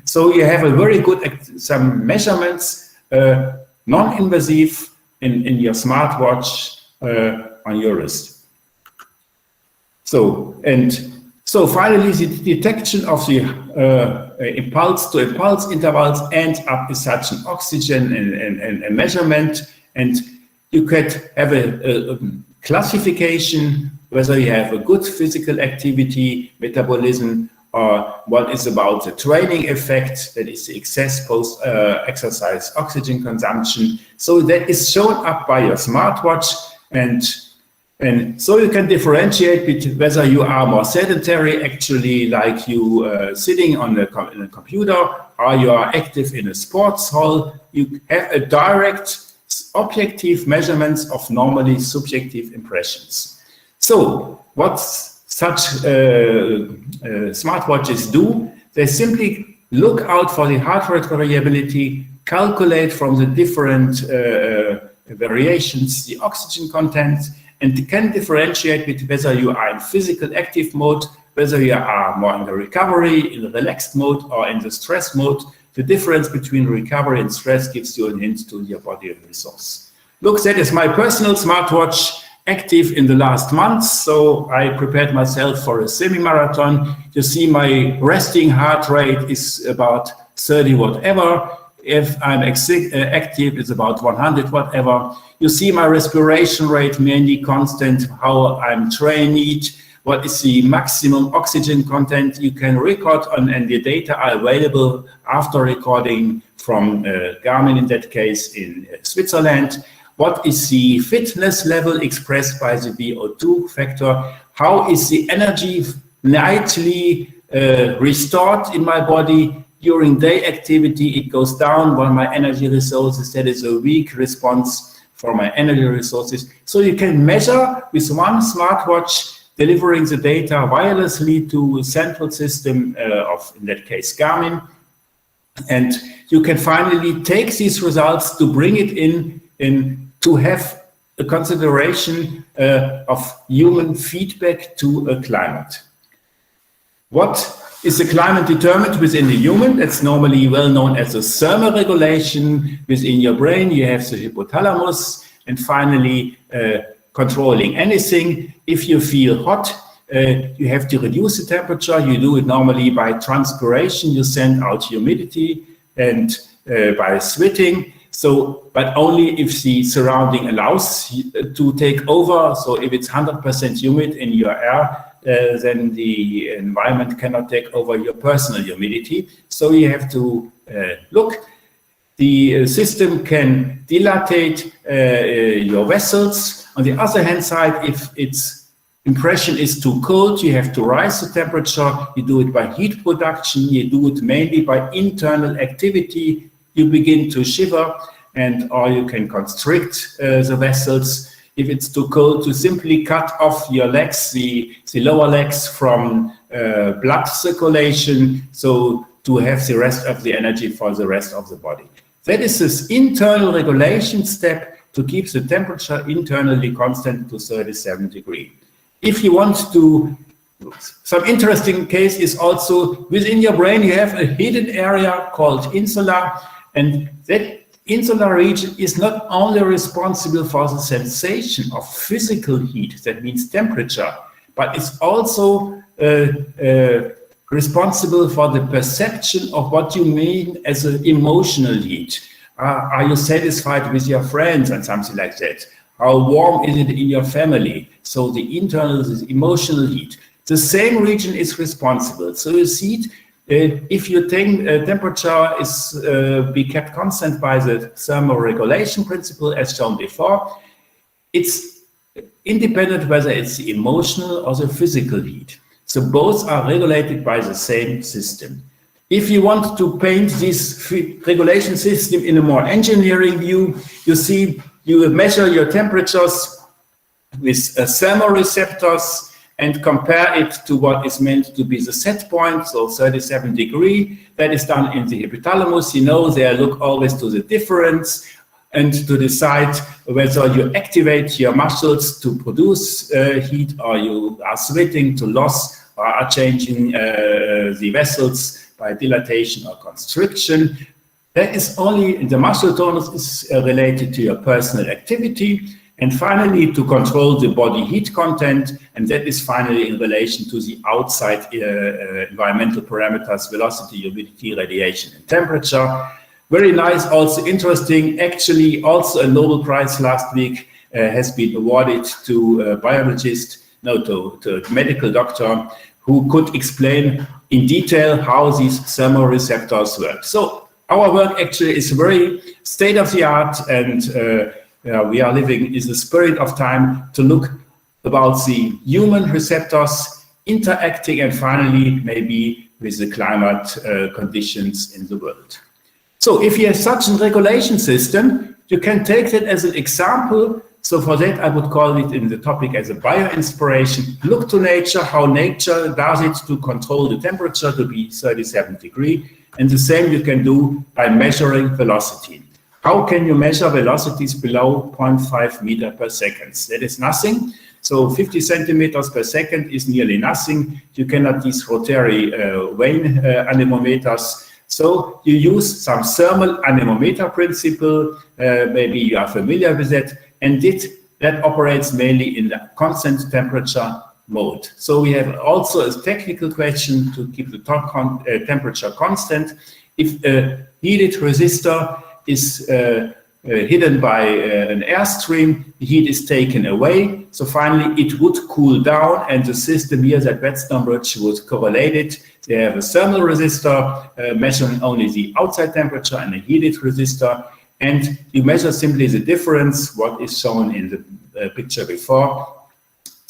Speaker 2: So you have a very good, some measurements, non-invasive in your smartwatch on your wrist. So finally, the detection of the impulse-to-impulse intervals ends up with such an oxygen and a measurement, and you could have a classification whether you have a good physical activity, metabolism, or what is about the training effect, that is the excess post-exercise oxygen consumption. So that is shown up by your smartwatch, and so you can differentiate between whether you are more sedentary, actually like you sitting on a computer, or you are active in a sports hall. You have a direct objective measurements of normally subjective impressions. So what such smartwatches do, they simply look out for the heart rate variability, calculate from the different variations the oxygen content, and can differentiate between whether you are in physical active mode whether you are more in the recovery, in the relaxed mode, or in the stress mode. The difference between recovery and stress gives you a hint to your body resource. Look, that is my personal smartwatch, active in the last months. So I prepared myself for a semi-marathon. You see my resting heart rate is about 30 whatever. If I'm active, it's about 100 whatever. You see my respiration rate mainly constant, how I'm trained, what is the maximum oxygen content you can record on, and the data are available after recording from Garmin, in that case in Switzerland. What is the fitness level expressed by the VO2 factor? How is the energy nightly restored in my body? During day activity, it goes down while my energy resources, that is a weak response for my energy resources. So you can measure with one smartwatch, delivering the data wirelessly to a central system of, in that case, Garmin. And you can finally take these results to bring it in to have a consideration of human feedback to a climate. What is the climate determined within the human? That's normally well known as a thermoregulation. Within your brain, you have the hypothalamus, and finally, controlling anything. If you feel hot, you have to reduce the temperature. You do it normally by transpiration. You send out humidity and by sweating. So, but only if the surrounding allows to take over. So if it's 100% humid in your air, then the environment cannot take over your personal humidity. So you have to look. The system can dilate your vessels. On the other hand side, if its impression is too cold, you have to rise the temperature. You do it by heat production. You do it mainly by internal activity. You begin to shiver, or you can constrict the vessels. If it's too cold, to simply cut off your legs, the lower legs from blood circulation, so to have the rest of the energy for the rest of the body. That is this internal regulation step to keep the temperature internally constant to 37 degrees. If you want to, some interesting case is also within your brain, you have a hidden area called insula, and that insular region is not only responsible for the sensation of physical heat, that means temperature, but it's also responsible for the perception of what you mean as an emotional heat. Are you satisfied with your friends and something like that? How warm is it in your family? So the internal is emotional heat. The same region is responsible. So you see, if you think temperature is be kept constant by the thermoregulation principle as shown before, it's independent whether it's the emotional or the physical heat. So both are regulated by the same system. If you want to paint this regulation system in a more engineering view, you see, you measure your temperatures with thermoreceptors and compare it to what is meant to be the set point, so 37 degrees. That is done in the hypothalamus. You know, they look always to the difference and to decide whether you activate your muscles to produce heat, or you are sweating to loss, or are changing the vessels by dilatation or constriction. That is only, the muscle tonus is related to your personal activity. And finally, to control the body heat content, and that is finally in relation to the outside environmental parameters, velocity, humidity, radiation, and temperature. Very nice, also interesting. Actually, also a Nobel Prize last week has been awarded to a biologist, to a medical doctor, who could explain in detail how these thermoreceptors work. So our work actually is very state-of-the-art, and we are living in the spirit of time to look about the human receptors interacting, and finally maybe with the climate conditions in the world. So if you have such a regulation system, you can take that as an example. So for that, I would call it in the topic as a bio-inspiration. Look to nature, how nature does it to control the temperature to be 37 degrees. And the same you can do by measuring velocity. How can you measure velocities below 0.5 meter per second? That is nothing. So 50 centimeters per second is nearly nothing. You cannot use rotary vane anemometers. So you use some thermal anemometer principle, maybe you are familiar with that, and that operates mainly in the constant temperature mode. So we have also a technical question to keep the temperature constant. If a heated resistor is hidden by an airstream, the heat is taken away. So finally it would cool down, and the system here, that Whetstone bridge, would correlate it. They have a thermal resistor measuring only the outside temperature and a heated resistor. And you measure simply the difference, what is shown in the picture before.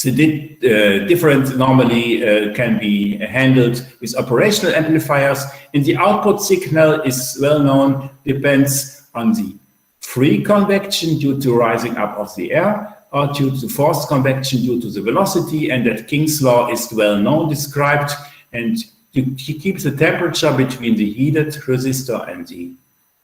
Speaker 2: The difference normally can be handled with operational amplifiers. And the output signal is well known, depends on the free convection due to rising up of the air, or due to forced convection due to the velocity, and that King's law is well known, described, and you keep the temperature between the heated resistor and the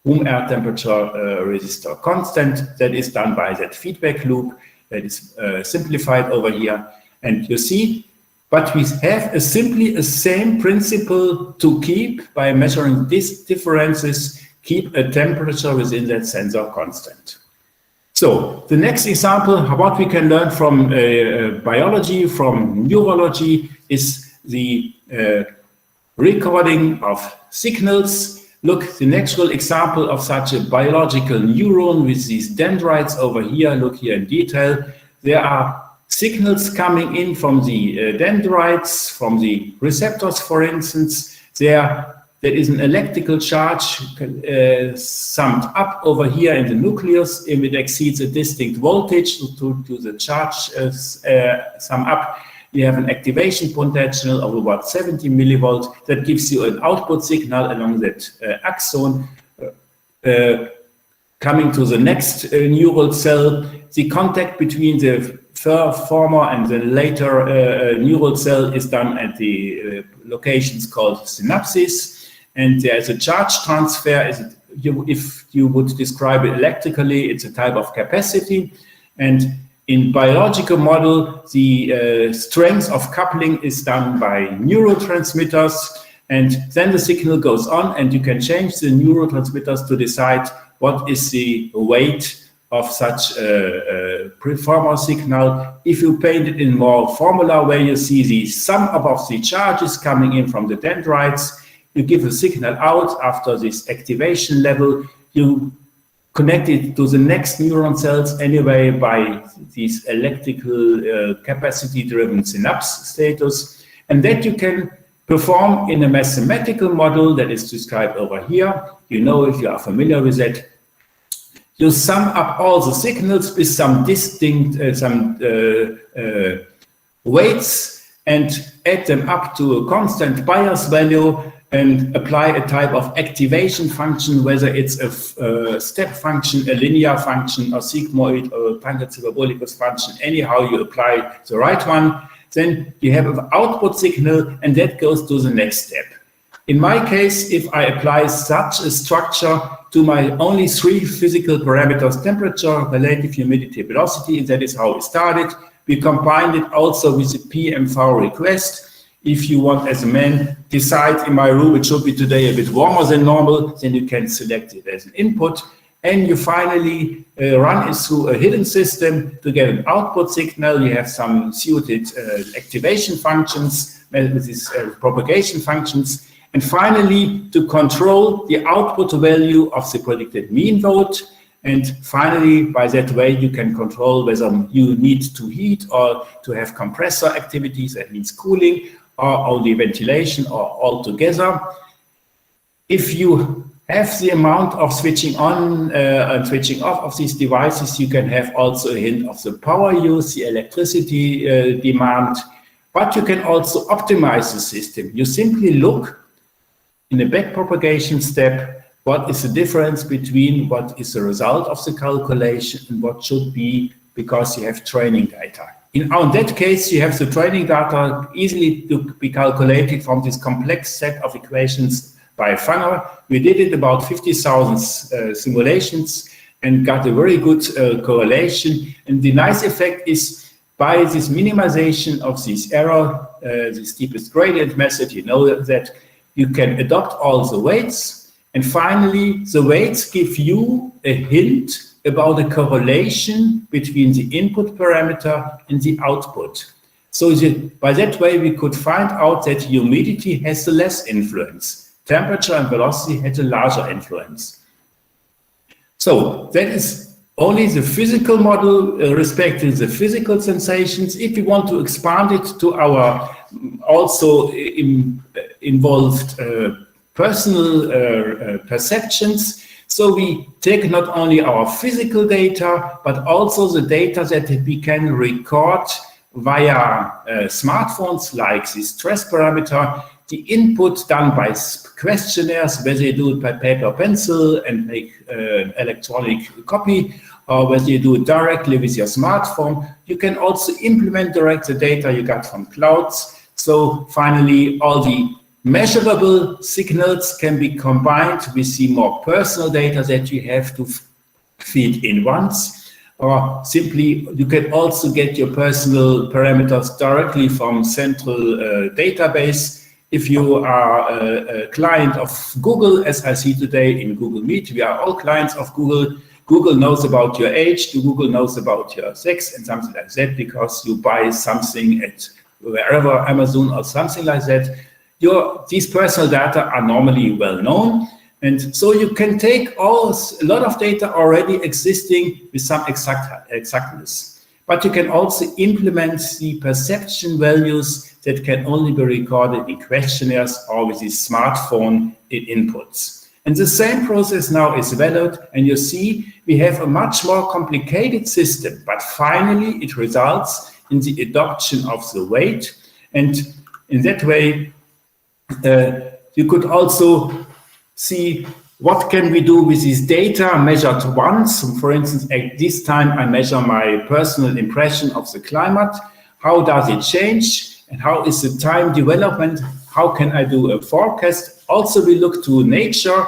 Speaker 2: room air temperature resistor constant. That is done by that feedback loop that is simplified over here. And you see, but we have simply a same principle to keep by measuring these differences, keep a temperature within that sensor constant. So the next example, what we can learn from biology, from neurology, is the recording of signals. Look, the natural example of such a biological neuron with these dendrites over here, look here in detail. There are signals coming in from the dendrites, from the receptors, for instance. There is an electrical charge summed up over here in the nucleus. If it exceeds a distinct voltage to the charge sum up, you have an activation potential of about 70 millivolts. That gives you an output signal along that axon. Coming to the next neural cell, the contact between the former and the later neural cell is done at the locations called synapses. And there's a charge transfer. If you would describe it electrically, it's a type of capacity. And in biological model, the strength of coupling is done by neurotransmitters, and then the signal goes on, and you can change the neurotransmitters to decide what is the weight of such a preformer signal. If you paint it in more formula way, you see the sum of the charges coming in from the dendrites. You give a signal out after this activation level. You connect it to the next neuron cells anyway by these electrical capacity-driven synapse status, and that you can perform in a mathematical model that is described over here. You know, if you are familiar with that, you sum up all the signals with some distinct weights and add them up to a constant bias value, and apply a type of activation function, whether it's a step function, a linear function, or sigmoid, or tangent hyperbolicus function. Anyhow you apply the right one, then you have an output signal, and that goes to the next step. In my case, if I apply such a structure to my only three physical parameters, temperature, relative humidity, velocity, that is how we started. We combined it also with the PMV request. If you want, as a man, decide in my room it should be today a bit warmer than normal, then you can select it as an input. And you finally run it through a hidden system to get an output signal. You have some suited activation functions, with these propagation functions. And finally, to control the output value of the predicted mean vote. And finally, by that way, you can control whether you need to heat or to have compressor activities, that means cooling, or only ventilation, or all together. If you have the amount of switching on and switching off of these devices, you can have also a hint of the power use, the electricity demand, but you can also optimize the system. You simply look in the backpropagation step, what is the difference between what is the result of the calculation and what should be, because you have training data. In that case, you have the training data easily to be calculated from this complex set of equations by Fanger. We did it about 50,000 simulations and got a very good correlation. And the nice effect is by this minimization of this error, the steepest gradient method, you know that you can adopt all the weights. And finally, the weights give you a hint about the correlation between the input parameter and the output. So by that way, we could find out that humidity has the less influence. Temperature and velocity had a larger influence. So that is only the physical model respecting the physical sensations. If we want to expand it to our also involved personal perceptions, so we take not only our physical data, but also the data that we can record via smartphones, like the stress parameter, the input done by questionnaires, whether you do it by paper or pencil and make an electronic copy, or whether you do it directly with your smartphone. You can also implement direct the data you got from clouds. So finally, all the measurable signals can be combined with the more personal data that you have to feed in once. Or simply, you can also get your personal parameters directly from central database. If you are a client of Google, as I see today in Google Meet, we are all clients of Google. Google knows about your age, Google knows about your sex and something like that, because you buy something at wherever, Amazon or something like that. These personal data are normally well known. And so you can take a lot of data already existing with some exactness. But you can also implement the perception values that can only be recorded in questionnaires or with the smartphone inputs. And the same process now is valid, and you see we have a much more complicated system, but finally it results in the adoption of the weight. And in that way, you could also see what can we do with this data measured once. For instance, at this time, I measure my personal impression of the climate. How does it change? And how is the time development? How can I do a forecast? Also, we look to nature.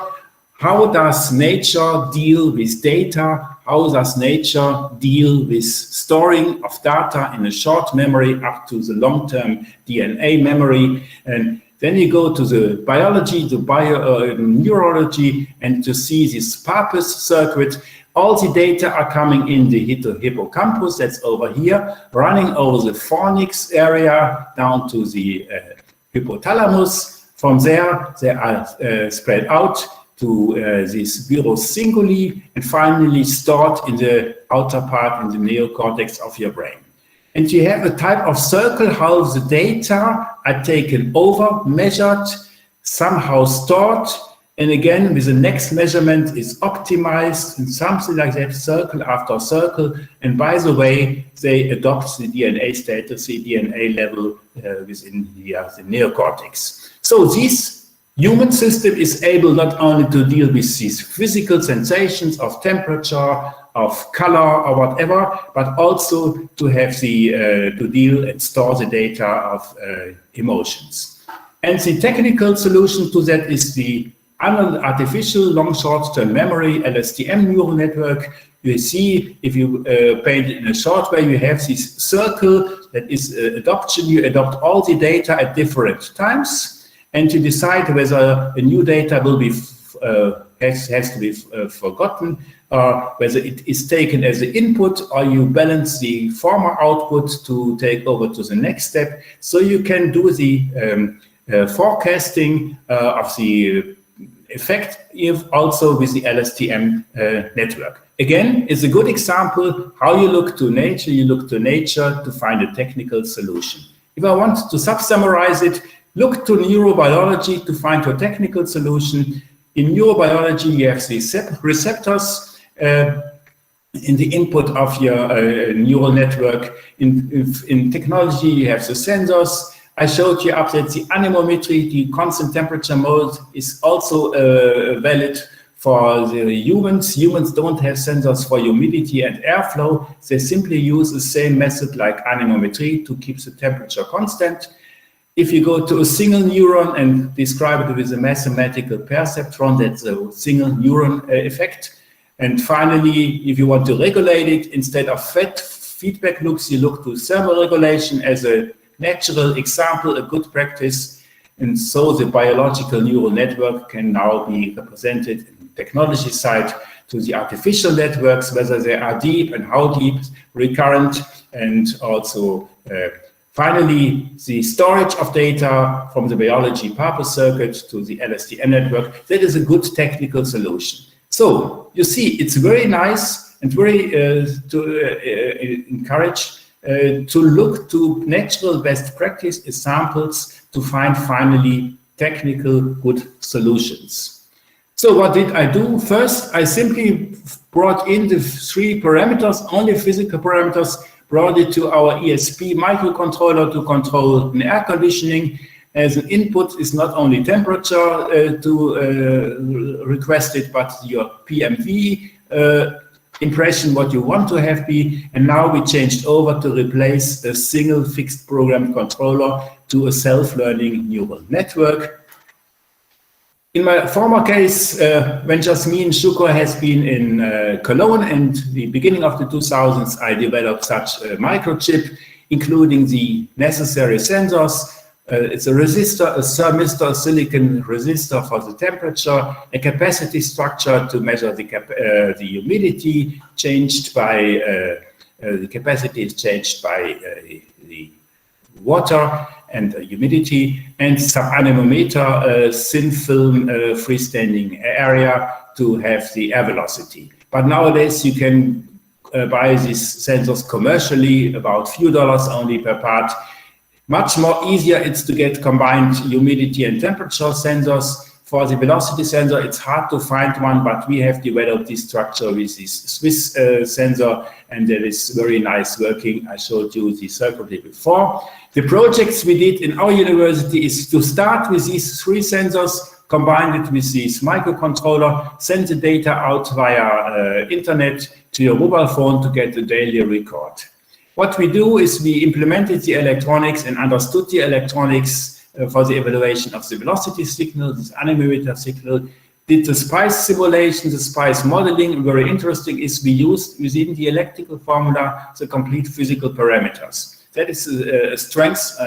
Speaker 2: How does nature deal with data? How does nature deal with storing of data in a short memory up to the long-term DNA memory? And then you go to the biology, the neurology, and to see this purpose circuit. All the data are coming in the hippocampus, that's over here, running over the fornix area down to the hypothalamus. From there, they are spread out to this virus singuli, and finally stored in the outer part, in the neocortex of your brain. And you have a type of circle how the data are taken over, measured, somehow stored, and again with the next measurement is optimized, and something like that, circle after circle. And by the way, they adopt the DNA status, the DNA level within the neocortex. So this human system is able not only to deal with these physical sensations of temperature, of color or whatever, but also to have to deal and store the data of emotions. And the technical solution to that is the artificial long short-term memory, LSTM neural network. You see, if you paint it in a short way, you have this circle that is adoption. You adopt all the data at different times, and you decide whether a new data will be has to be forgotten, whether it is taken as the input, or you balance the former output to take over to the next step. So you can do the forecasting of the effect also with the LSTM network. Again, it's a good example how you look to nature. You look to nature to find a technical solution. If I want to summarize it, look to neurobiology to find a technical solution. In neurobiology, you have these receptors in the input of your neural network. In technology, you have the sensors. I showed you up that the anemometry, the constant temperature mode, is also valid for the humans. Humans don't have sensors for humidity and airflow. They simply use the same method like anemometry to keep the temperature constant. If you go to a single neuron and describe it with a mathematical perceptron, that's a single neuron effect. And finally, if you want to regulate it, instead of feedback loops. You look to thermoregulation as a natural example, a good practice. And so the biological neural network can now be represented in the technology side to the artificial networks, whether they are deep and how deep, recurrent, and also finally, the storage of data from the biology purpose circuit to the LSTM network. That is a good technical solution. So you see, it's very nice and very to encourage to look to natural best practice examples to find finally technical good solutions. So what did I do? First, I simply brought in the 3 parameters, only physical parameters, brought it to our ESP microcontroller to control an air conditioning. As an input is not only temperature to request it, but your PMV impression, what you want to have be. And now we changed over to replace a single fixed program controller to a self-learning neural network. In my former case, when Jasmine Shukur has been in Cologne and the beginning of the 2000s, I developed such a microchip, including the necessary sensors. It's a resistor, a thermistor, silicon resistor for the temperature, a capacity structure to measure the humidity changed by, the capacity is changed by the water and humidity, and some anemometer, thin film freestanding area to have the air velocity. But nowadays you can buy these sensors commercially, about a few dollars only per part. Much more easier it's to get combined humidity and temperature sensors. For the velocity sensor, it's hard to find one, but we have developed this structure with this Swiss sensor, and that is very nice working. I showed you the circuitry before. The projects we did in our university is to start with these 3 sensors, combine it with this microcontroller, send the data out via internet to your mobile phone to get the daily record. What we do is we implemented the electronics and understood the electronics for the evaluation of the velocity signal, this anemometer signal, did the SPICE simulation, the SPICE modeling. Very interesting is we used within the electrical formula the complete physical parameters. That is a strength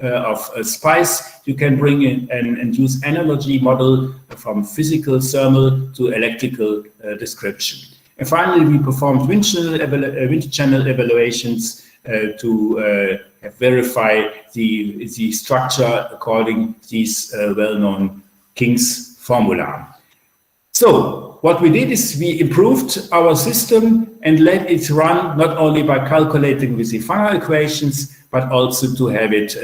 Speaker 2: of SPICE. You can bring in and use analogy model from physical thermal to electrical description. And finally, we performed wind channel evaluations to verify the structure according to this well-known King's formula. So what we did is we improved our system and let it run not only by calculating with the Fanger equations, but also to have it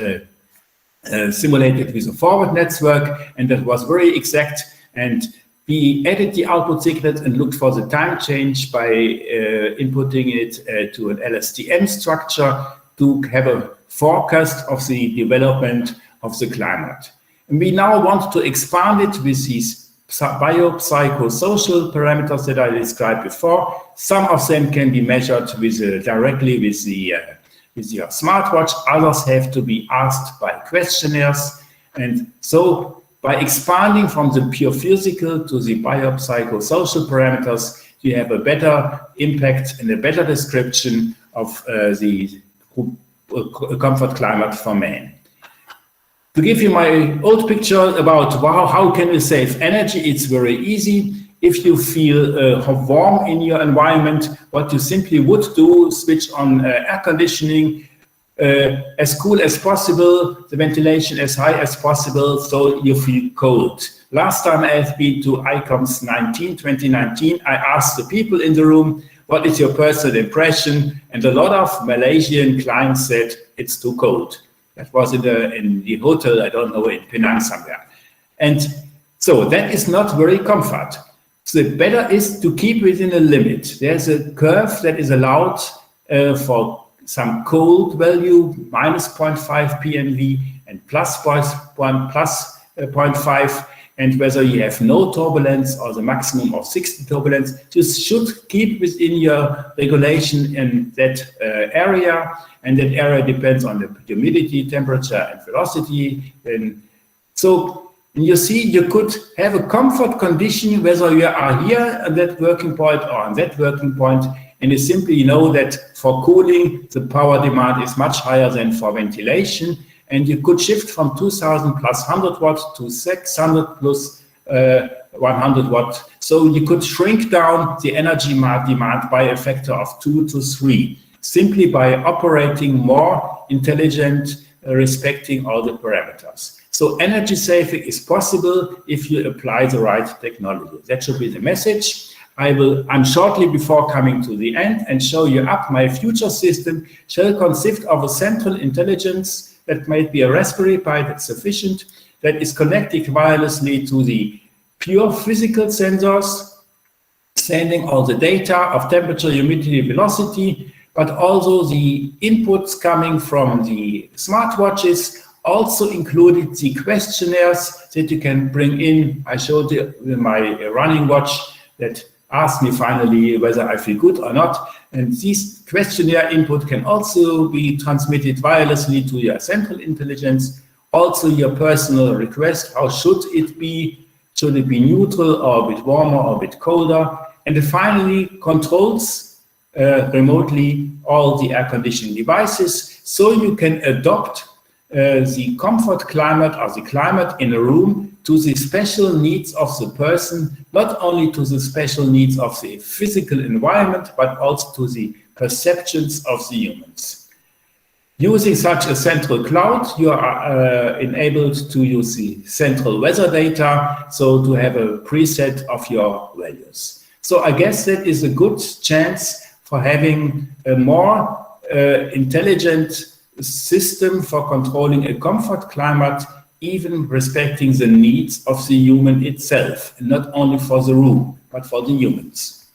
Speaker 2: simulated with a forward network, and that was very exact. And we added the output signals and looked for the time change by inputting it to an LSTM structure to have a forecast of the development of the climate. And we now want to expand it with these biopsychosocial parameters that I described before. Some of them can be measured with directly with your smartwatch. Others have to be asked by questionnaires. And so by expanding from the pure physical to the biopsychosocial parameters, you have a better impact and a better description of the comfort climate for man. To give you my old picture about how can we save energy, it's very easy. If you feel warm in your environment, what you simply would do, switch on air conditioning, as cool as possible, the ventilation as high as possible, so you feel cold. Last time I have been to ICoMMS 2019, I asked the people in the room, what is your personal impression? And a lot of Malaysian clients said, it's too cold. That was in the hotel, I don't know, in Penang somewhere. And so that is not very comfort. So the better is to keep within a limit. There's a curve that is allowed for some cold value, minus 0.5 PMV and plus 0.5, and whether you have no turbulence or the maximum of 60 turbulence, you should keep within your regulation in that area, and that area depends on the humidity, temperature, and velocity. And so you see, you could have a comfort condition whether you are here at that working point or on that working point, And you simply know that for cooling, the power demand is much higher than for ventilation. And you could shift from 2000 plus 100 watt to 600 plus 100 watt. So you could shrink down the energy demand by a factor of 2 to 3, simply by operating more intelligent, respecting all the parameters. So energy saving is possible if you apply the right technology. That should be the message. I'm shortly before coming to the end and show you up my future system shall consist of a central intelligence that might be a Raspberry Pi that's sufficient, that is connected wirelessly to the pure physical sensors, sending all the data of temperature, humidity, velocity, but also the inputs coming from the smartwatches, also included the questionnaires that you can bring in. I showed you my running watch that asked me finally whether I feel good or not. And this questionnaire input can also be transmitted wirelessly to your central intelligence. Also your personal request, how should it be? Should it be neutral or a bit warmer or a bit colder? And it finally controls remotely all the air conditioning devices, so you can adopt the comfort climate or the climate in a room to the special needs of the person, not only to the special needs of the physical environment, but also to the perceptions of the humans. Using such a central cloud, you are enabled to use the central weather data, so to have a preset of your values. So I guess that is a good chance for having a more intelligent system for controlling a comfort climate, even respecting the needs of the human itself, and not only for the room, but for the humans.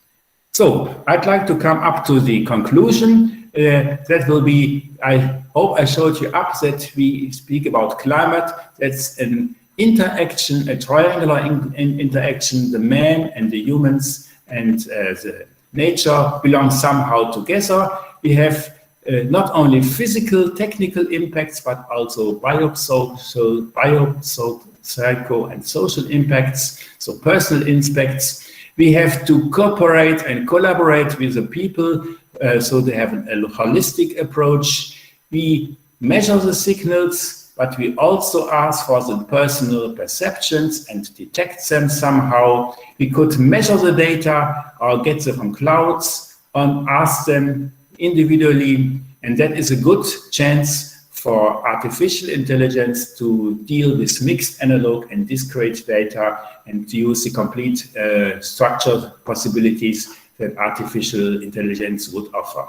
Speaker 2: So I'd like to come up to the conclusion. That will be, I hope I showed you up that we speak about climate. That's an interaction, a triangular interaction. The man and the humans and the nature belong somehow together. We have not only physical, technical impacts, but also biopsycho and social impacts, so personal impacts. We have to cooperate and collaborate with the people, so they have a holistic approach. We measure the signals, but we also ask for the personal perceptions and detect them somehow. We could measure the data or get them from clouds and ask them individually, and that is a good chance for artificial intelligence to deal with mixed analog and discrete data and to use the complete structured possibilities that artificial intelligence would offer.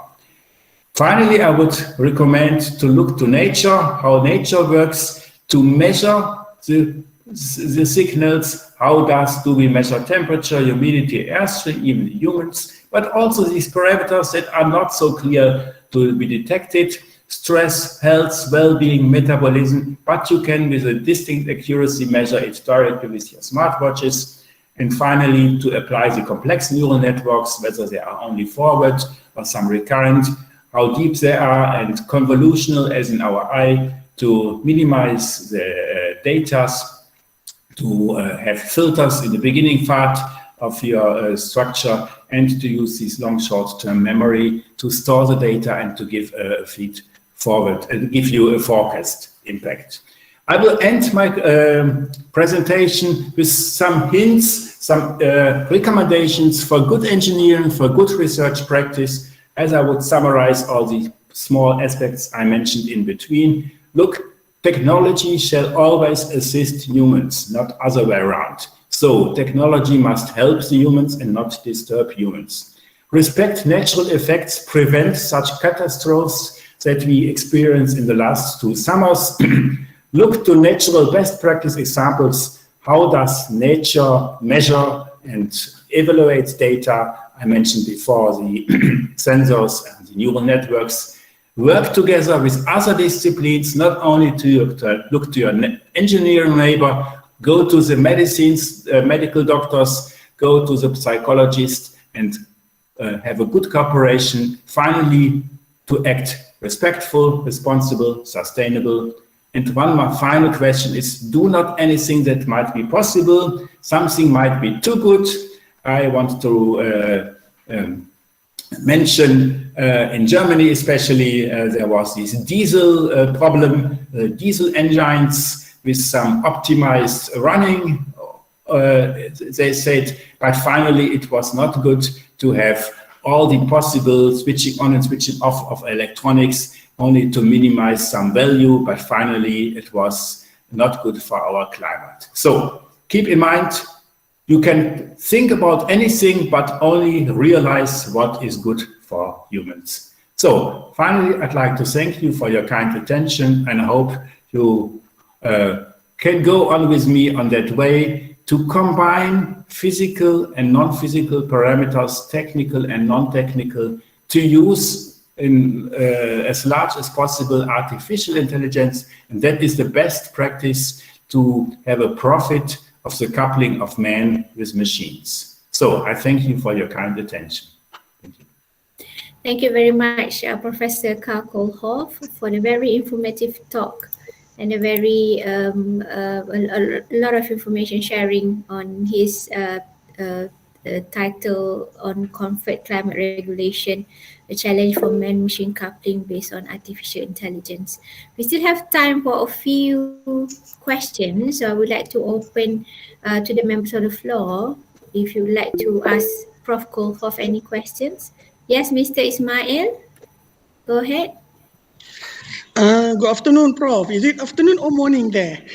Speaker 2: Finally, I would recommend to look to nature, how nature works, to measure the signals. How do we measure temperature, humidity, airstream, even humans, but also these parameters that are not so clear to be detected: stress, health, well-being, metabolism, but you can with a distinct accuracy measure it directly with your smartwatches. And finally, to apply the complex neural networks, whether they are only forward or some recurrent, how deep they are, and convolutional as in our eye, to minimize the data, to have filters in the beginning part of your structure, and to use this long short-term memory to store the data and to give a feed forward and give you a forecast impact. I will end my presentation with some hints, some recommendations for good engineering, for good research practice, as I would summarize all the small aspects I mentioned in between. Look, technology shall always assist humans, not other way around. So technology must help the humans and not disturb humans. Respect natural effects, prevent such catastrophes that we experienced in the last 2 summers. Look to natural best practice examples. How does nature measure and evaluate data? I mentioned before the sensors and the neural networks. Work together with other disciplines, not only to look to your engineering neighbor, go to the medical doctors, go to the psychologist, and have a good cooperation. Finally, to act respectful, responsible, sustainable. And one more final question is, do not anything that might be possible. Something might be too good. I want to mention in Germany especially, there was this diesel problem, diesel engines with some optimized running, they said, but finally it was not good to have all the possible switching on and switching off of electronics only to minimize some value, but finally it was not good for our climate. So keep in mind, you can think about anything, but only realize what is good for humans. So finally, I'd like to thank you for your kind attention, and I hope you can go on with me on that way to combine physical and non-physical parameters, technical and non-technical, to use in as large as possible artificial intelligence. And that is the best practice to have a profit of the coupling of man with machines. So I thank you for your kind attention. Thank you.
Speaker 1: Thank you very much, Professor Karl Kohlhof, for the very informative talk and a very a lot of information sharing on his title on comfort climate regulation, a challenge for man-machine coupling based on artificial intelligence. We still have time for a few questions, so I would like to open to the members of the floor. If you would like to ask Prof. Kohlhof any questions. Yes, Mr. Ismail, go ahead.
Speaker 3: Good afternoon, Prof. Is it afternoon or morning there?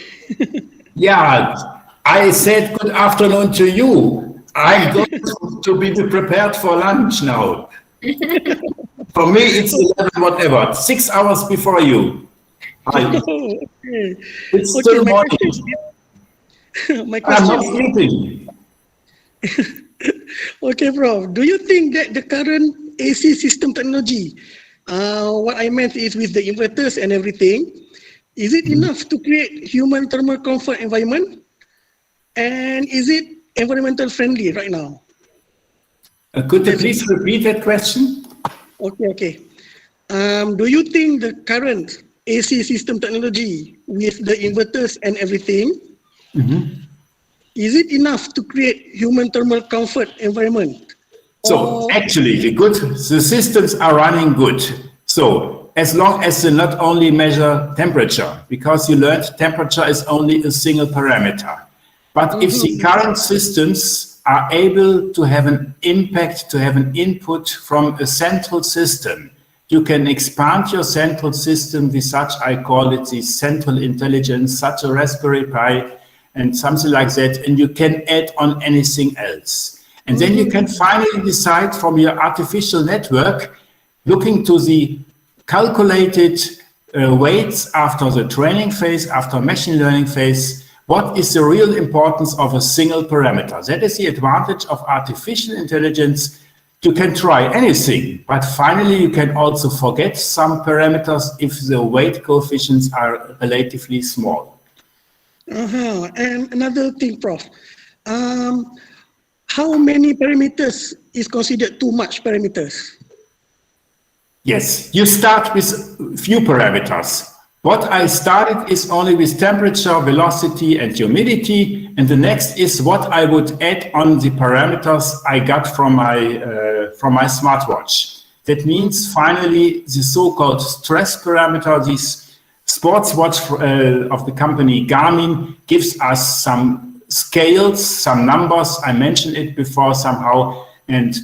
Speaker 2: Yeah, I said good afternoon to you. I'm going to be prepared for lunch now. For me, it's 11 whatever, 6 hours before you.
Speaker 3: Okay.
Speaker 2: It's still morning.
Speaker 3: My
Speaker 2: I'm
Speaker 3: question
Speaker 2: not sleeping.
Speaker 3: Okay, Prof. Do you think that the current AC system technology, what I meant is with the inverters and everything, is it enough to create human thermal comfort environment? And is it environmental friendly right now?
Speaker 2: Could you please repeat that question?
Speaker 3: Okay. Do you think the current AC system technology with the inverters and everything, is it enough to create human thermal comfort environment?
Speaker 2: So actually, the systems are running good. So as long as they not only measure temperature, because you learned temperature is only a single parameter. But if the current systems are able to have an impact, to have an input from a central system, you can expand your central system with such, I call it the central intelligence, such a Raspberry Pi and something like that, and you can add on anything else. And then you can finally decide from your artificial network, looking to the calculated weights after the training phase, after machine learning phase, what is the real importance of a single parameter? That is the advantage of artificial intelligence. You can try anything, but finally you can also forget some parameters if the weight coefficients are relatively small.
Speaker 3: And another thing, Prof. How many parameters is considered too much parameters?
Speaker 2: Yes, you start with few parameters. What I started is only with temperature, velocity, and humidity, and the next is what I would add on the parameters I got from my smartwatch. That means finally the so-called stress parameter, this sports watch of the company Garmin, gives us some scales, some numbers. I mentioned it before somehow, and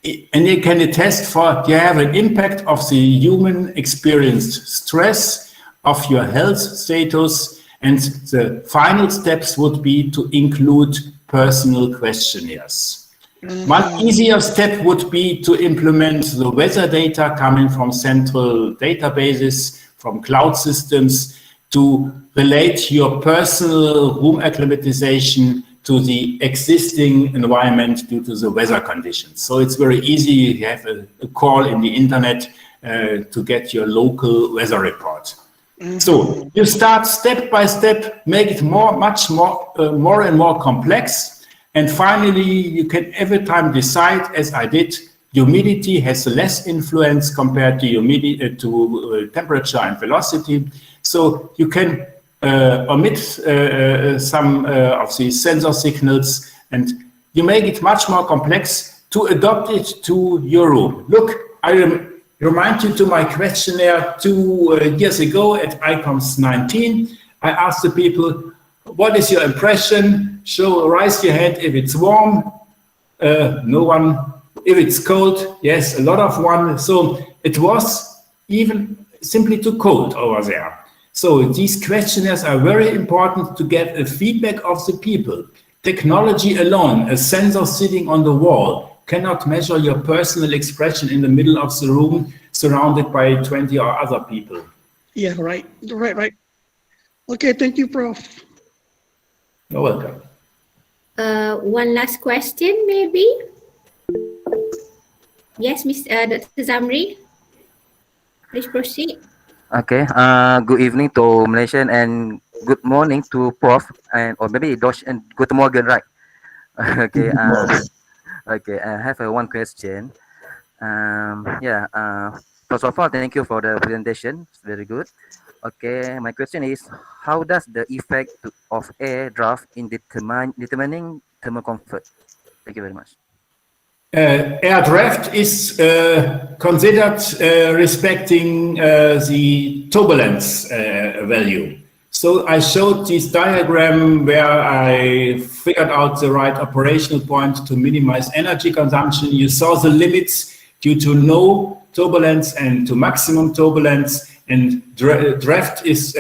Speaker 2: you can attest for you have an impact of the human experienced stress, of your health status, and the final steps would be to include personal questionnaires. One easier step would be to implement the weather data coming from central databases, from cloud systems, to relate your personal room acclimatization to the existing environment due to the weather conditions. So it's very easy. You have a call in the internet to get your local weather report. So you start step by step, make it much more and more complex. And finally, you can every time decide, as I did, humidity has less influence compared to humidity, to temperature and velocity. So you can omit some of the sensor signals, and you make it much more complex. to adopt it to your room. Look, I remind you to my questionnaire 2 years ago at ICoMMS 19. I asked the people, what is your impression? Raise your hand if it's warm. No one. If it's cold, yes, a lot of one. So it was even simply too cold over there. So these questionnaires are very important to get a feedback of the people. Technology alone, a sensor sitting on the wall, cannot measure your personal expression in the middle of the room surrounded by 20 or other people.
Speaker 3: Yeah, right. Okay, thank you, Prof.
Speaker 2: You're welcome.
Speaker 1: One last question, maybe? Yes, Dr. Zamri, please proceed.
Speaker 4: Okay. Good evening to Malaysian and good morning to Prof and or maybe Dosh and good morning, right? Okay. Okay. I have one question. Yeah. First of all, thank you for the presentation. It's very good. Okay. My question is, how does the effect of air draft in determining thermal comfort? Thank you very much.
Speaker 2: Air draft is considered respecting the turbulence value. So I showed this diagram where I figured out the right operational point to minimize energy consumption. You saw the limits due to no turbulence and to maximum turbulence, and draft is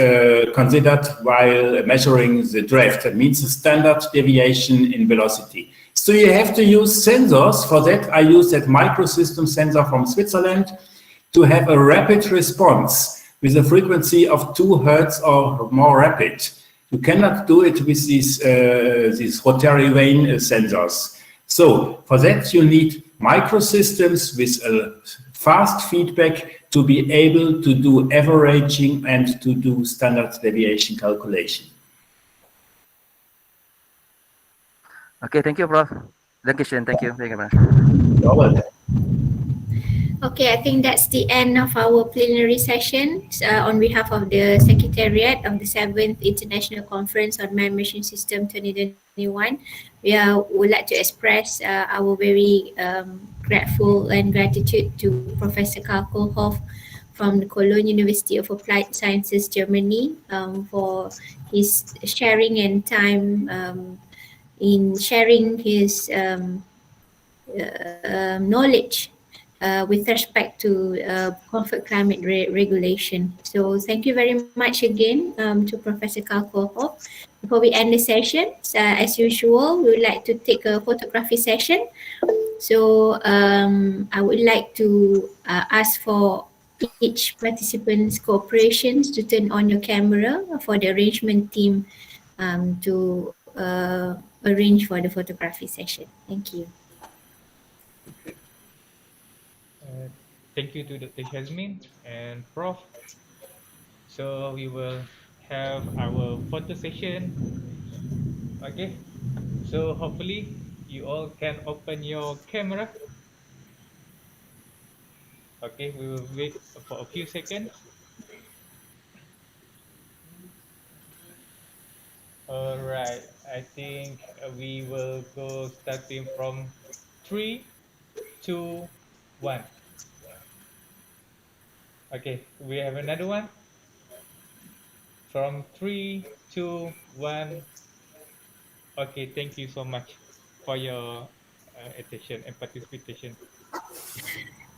Speaker 2: considered while measuring the draft. That means the standard deviation in velocity. So you have to use sensors. For that, I use that microsystem sensor from Switzerland to have a rapid response with a frequency of 2 Hertz or more rapid. You cannot do it with these rotary vane sensors. So for that, you need microsystems with a fast feedback to be able to do averaging and to do standard deviation calculation.
Speaker 4: Okay. Thank you, Prof. Thank you very much.
Speaker 2: You're welcome.
Speaker 1: Okay, I think that's the end of our plenary session. On behalf of the Secretariat of the 7th International Conference on Man-Machine System 2021, we would like to express our very grateful and gratitude to Professor Karl Kohlhof from the Cologne University of Applied Sciences, Germany, for his sharing and time in sharing his knowledge with respect to comfort climate regulation. So thank you very much again to Professor Karl Kohlhof. Before we end the session, as usual, we would like to take a photography session. So I would like to ask for each participant's cooperation to turn on your camera for the arrangement team to arrange for the photography session. Thank you.
Speaker 5: Thank you to Dr. Jasmine and Prof. So we will have our photo session. Okay. So hopefully you all can open your camera. Okay, we will wait for a few seconds. All right. I think we will go starting from 3, 2, 1. Okay, we have another one. From 3, 2, 1. Okay, thank you so much for your attention and participation.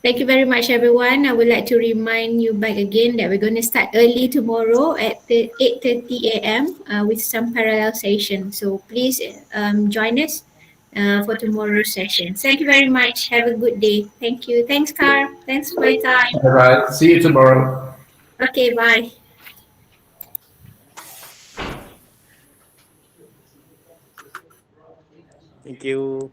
Speaker 1: Thank you very much, everyone. I would like to remind you back again that we're going to start early tomorrow at 8:30 a.m. With some parallel session. So please join us for tomorrow's session. Thank you very much. Have a good day. Thank you. Thanks, Karl. Thanks for your time.
Speaker 2: All right. See you tomorrow.
Speaker 1: Okay, bye.
Speaker 6: Thank you.